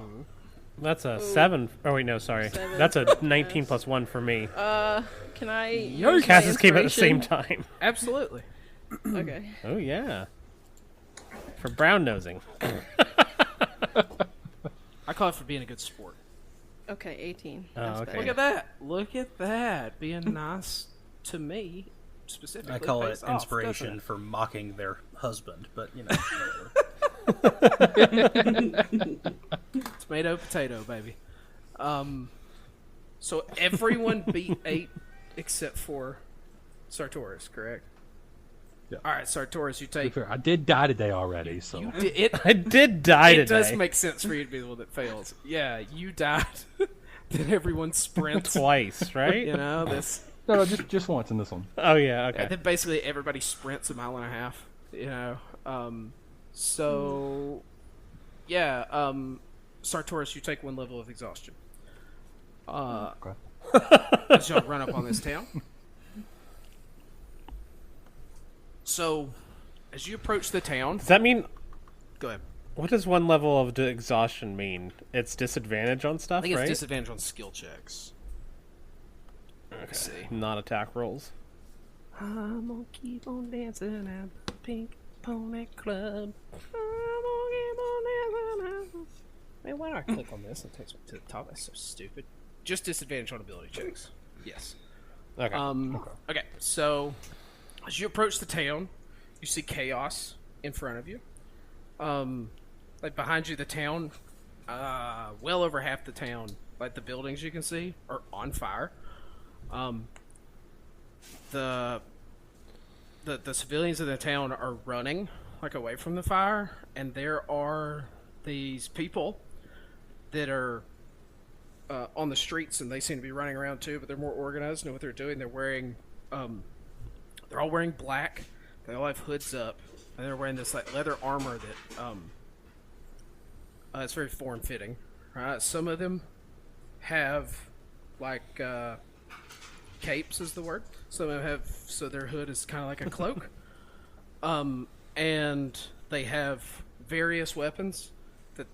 That's a 7. Oh, wait, no, sorry. 7. That's a 19 plus 1 for me. Can I use my Cassis came at the same inspiration? time. Absolutely. Okay. Oh, yeah. For brown nosing. I call it for being a good sport. Okay, 18. Oh, That's okay. better. Look at that. Look at that. Being nice to me, specifically. I call it pays off, inspiration doesn't for mocking their husband, but it? Tomato, potato, baby. So everyone beat 8 except for Sartoris, correct? Yeah. All right, Sartoris, you To be take. fair, I did die today already, so You did, it I did die it today. does make sense for you to be the one that fails. Yeah, you died. Then everyone sprints. Twice, right? This. no, just once in this one. Oh, yeah, okay. Then basically everybody sprints a mile and a half. So yeah, Sartoris, you take 1 level of exhaustion. Okay. As y'all run up on this town. So, as you approach the town, Does that mean... go ahead. What does 1 level of exhaustion mean? It's disadvantage on I stuff, think it's right? disadvantage on skill checks. Let's see. Not attack rolls. I'm gonna keep on dancing at the Pink Pony Club. I'm gonna keep on dancing. Man, why do I click on this? It takes me to the top. That's so stupid. Just disadvantage on ability checks. Yes. Okay. Okay, so as you approach the town, you see chaos in front of you. Like behind you, the town, well over half the town, like the buildings you can see, are on fire. The civilians in the town are running like away from the fire, and there are these people that are on the streets, and they seem to be running around too, but they're more organized, know what they're doing. They're wearing they're all wearing black. They all have hoods up. and they're wearing this like leather armor that it's very form-fitting. Right? Some of them have like capes is the word. Some of them have, so their hood is kind of like a cloak. And they have various weapons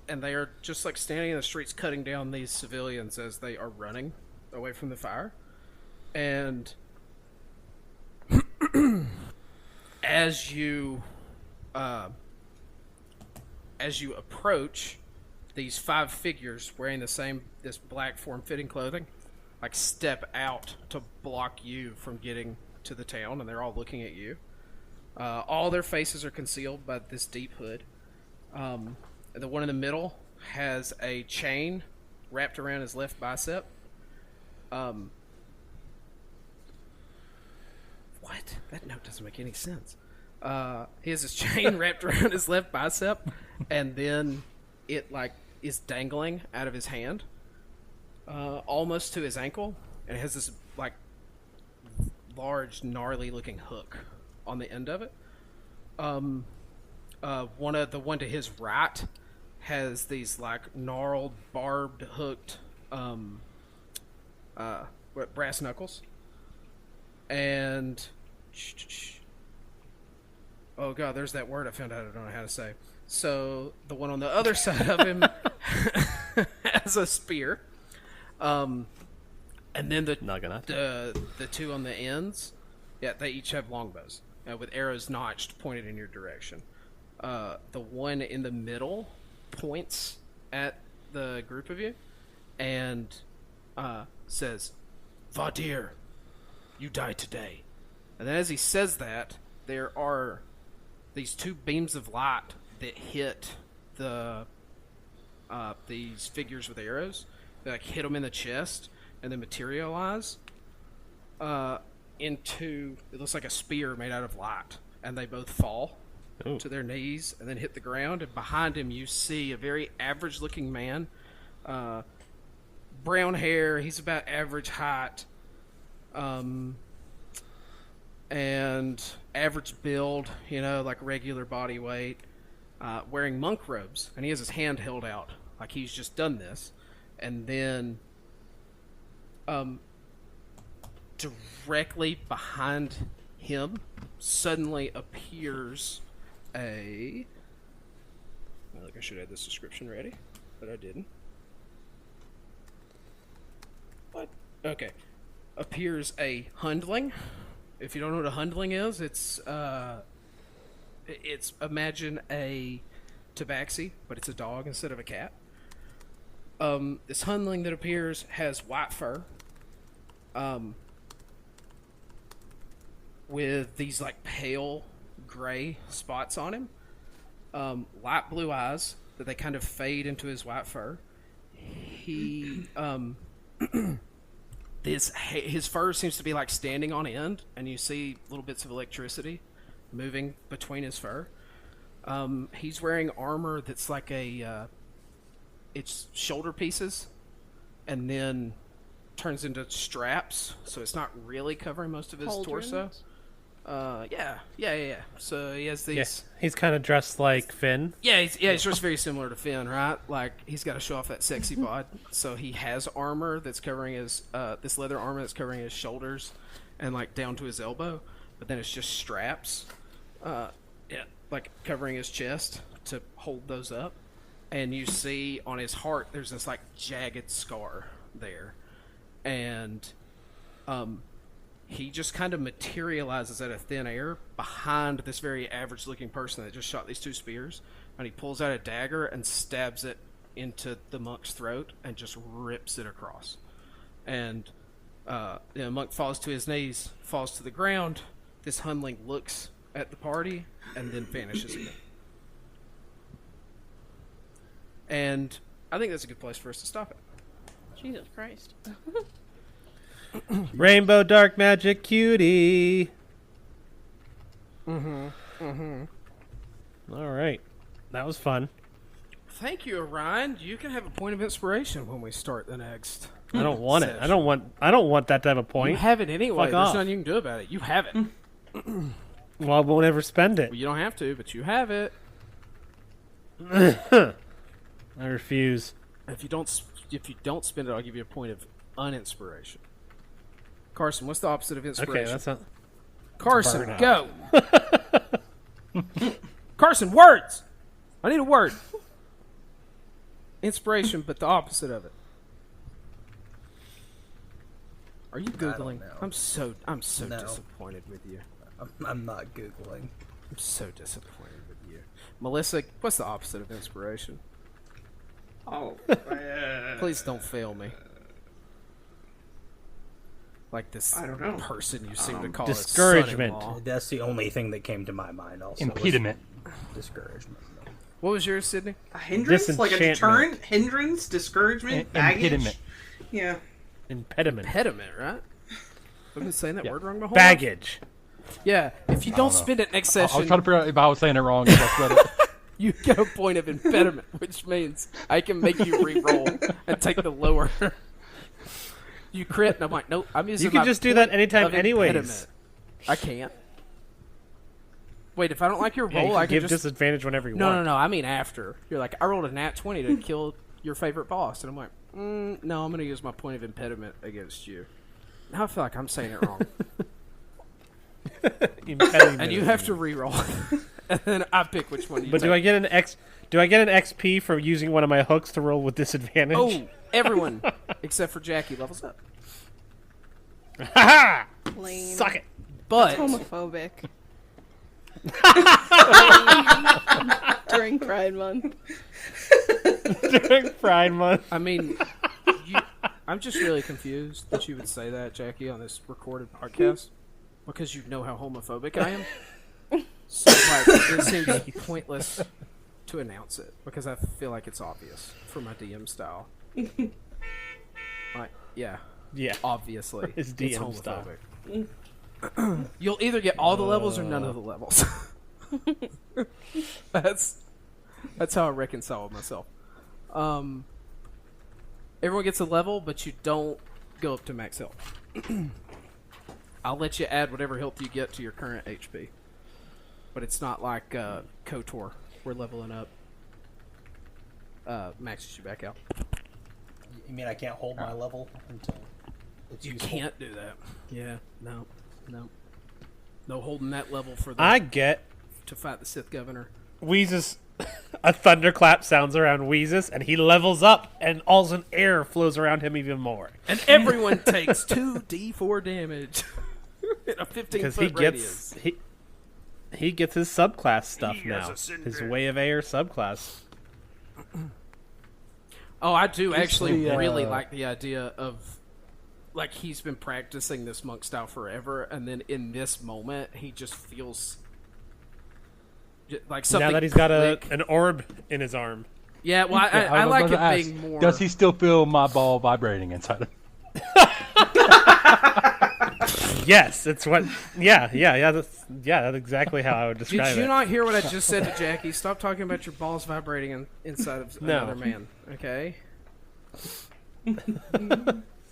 and they are just like standing in the streets cutting down these civilians as they are running away from the fire. And as you approach, these 5 figures wearing this black form-fitting clothing, like step out to block you from getting to the town, and they're all looking at you. All their faces are concealed by this deep hood. The one in the middle has a chain wrapped around his left bicep. What? That note doesn't make any sense. He has his chain wrapped around his left bicep, and then it like is dangling out of his hand, almost to his ankle, and it has this like large, gnarly-looking hook on the end of it. The one to his right has these like gnarled, barbed, hooked, brass knuckles, and oh god, there's that word I found out I don't know how to say. So the one on the other side of him has a spear, and then the two on the ends, yeah, they each have longbows with arrows notched pointed in your direction. The one in the middle points at the group of you and says, "Vadir, you die today." And then as he says that, there are these 2 beams of light that hit these figures with arrows. They like hit them in the chest and then materialize into, it looks like a spear made out of light, and they both fall to their knees and then hit the ground. And behind him you see a very average looking man, brown hair, he's about average height, and average build, like regular body weight, wearing monk robes, and he has his hand held out like he's just done this. And then directly behind him suddenly appears I think I should have this description ready, but I didn't. What? Okay. Appears a hundling. If you don't know what a hundling is, it's imagine a tabaxi, but it's a dog instead of a cat. This hundling that appears has white fur, with these like pale gray spots on him, light blue eyes that they kind of fade into his white fur. He his fur seems to be like standing on end, and you see little bits of electricity moving between his fur. He's wearing armor that's like it's shoulder pieces and then turns into straps, so it's not really covering most of his torso. Yeah. So he has these. Yeah, he's kind of dressed like Finn. Yeah, he's dressed very similar to Finn, right? Like he's got to show off that sexy bod. So he has armor that's covering his this leather armor that's covering his shoulders and like down to his elbow, but then it's just straps, like covering his chest to hold those up. And you see on his heart there's this like jagged scar there, and he just kind of materializes out of thin air behind this very average-looking person that just shot these 2 spears, and he pulls out a dagger and stabs it into the monk's throat and just rips it across. And the monk falls to his knees, falls to the ground. This hundling looks at the party and then vanishes again. And I think that's a good place for us to stop it. Jesus Christ. Rainbow Dark Magic Cutie. All right. That was fun. Thank you, Orion. You can have a point of inspiration when we start the next. I don't want session. it. I don't want that to have a point. You have it anyway. Fuck There's off. nothing you can do about it. You have it. Well, I won't ever spend it. Well, you don't have to, but you have it. I refuse. If you don't spend it, I'll give you a point of uninspiration. Carson, what's the opposite of inspiration? Okay, that's not... Carson, go! Carson, words! I need a word. Inspiration, but the opposite of it. Are you Googling? I'm so No. disappointed with you. I'm not Googling. I'm so disappointed with you. Melissa, what's the opposite of inspiration? Oh, Please don't fail me. Like this I don't know. person you seem to call discouragement. a son-in-law. That's the only thing that came to my mind. Also, was Impediment. discouragement. What was yours, Sydney? a hindrance, like a Disenchantment. deterrent, hindrance, discouragement, baggage. Impediment. Yeah. Impediment. Pediment, right? I've been saying that word wrong my whole Baggage. life. Yeah, if you don't spend it next I was session, trying to figure out if I was saying it wrong. If I said it. you get a point of impediment, which means I can make you re-roll and take the lower. You crit, and I'm like, nope, I'm using You can my just do that point anytime of anyways. impediment. I can't. Wait, if I don't like your Yeah, you roll, can I can give just... disadvantage whenever you No, want. no, I mean after. You're like, I rolled a nat 20 to kill your favorite boss. And I'm like, no, I'm going to use my point of impediment against you. Now I feel like I'm saying it wrong. Impediment. And you have to re-roll. And then I pick which one you But take. do I get an XP for using one of my hooks to roll with disadvantage? Oh, everyone except for Jackie levels up. Ha Lame. Suck it. But Homophobic. During Pride Month. During Pride Month. I mean, I'm just really confused that you would say that, Jackie, on this recorded podcast, because you know how homophobic I am. So like, it seems pointless to announce it because I feel like it's obvious for my DM style. Like, yeah, obviously, His it's DM style. homophobic. You'll either get all the levels or none of the levels. That's how I reconcile with myself. Everyone gets a level, but you don't go up to max health. I'll let you add whatever health you get to your current HP. But it's not like KOTOR, where leveling up maxes you back out. You mean I can't hold my level until it's You useful? can't do that. Yeah, no. No holding that level for the I get to fight the Sith Governor. Wheezus. A thunderclap sounds around Wheezus, and he levels up, and all of a sudden air flows around him even more. And everyone takes 2d4 damage in a 15-foot radius. He gets his subclass stuff now. His Way of Air subclass. Oh, I do actually the, really like the idea of, like, he's been practicing this monk style forever, and then in this moment, he just feels like something. Now that he's got click. an orb in his arm. Yeah, well, I was like about it to ask, being more. Does he still feel my ball vibrating inside him? Yes, it's what. Yeah. That's exactly how I would describe Did you it. not hear what I just said to Jackie? Stop talking about your balls vibrating inside of another man. Okay.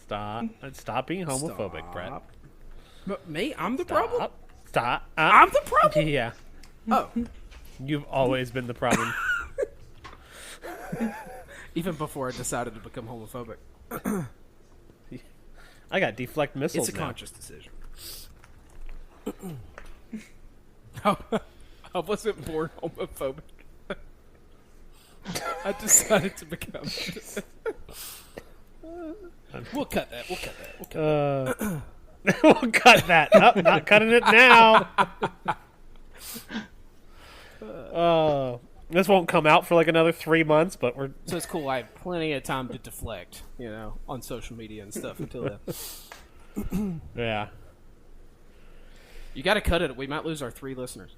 Stop being homophobic, Bret. But me? I'm the problem? Stop. I'm the problem? Yeah. Oh. You've always been the problem. Even before I decided to become homophobic. I got deflect missiles It's a now. conscious decision. I wasn't born homophobic. I decided to become it. We'll cut that. We'll cut that. Nope, not cutting it now. This won't come out for like another 3 months, but we're... So it's cool. I have plenty of time to deflect, on social media and stuff until then. Yeah. You got to cut it. We might lose our 3 listeners.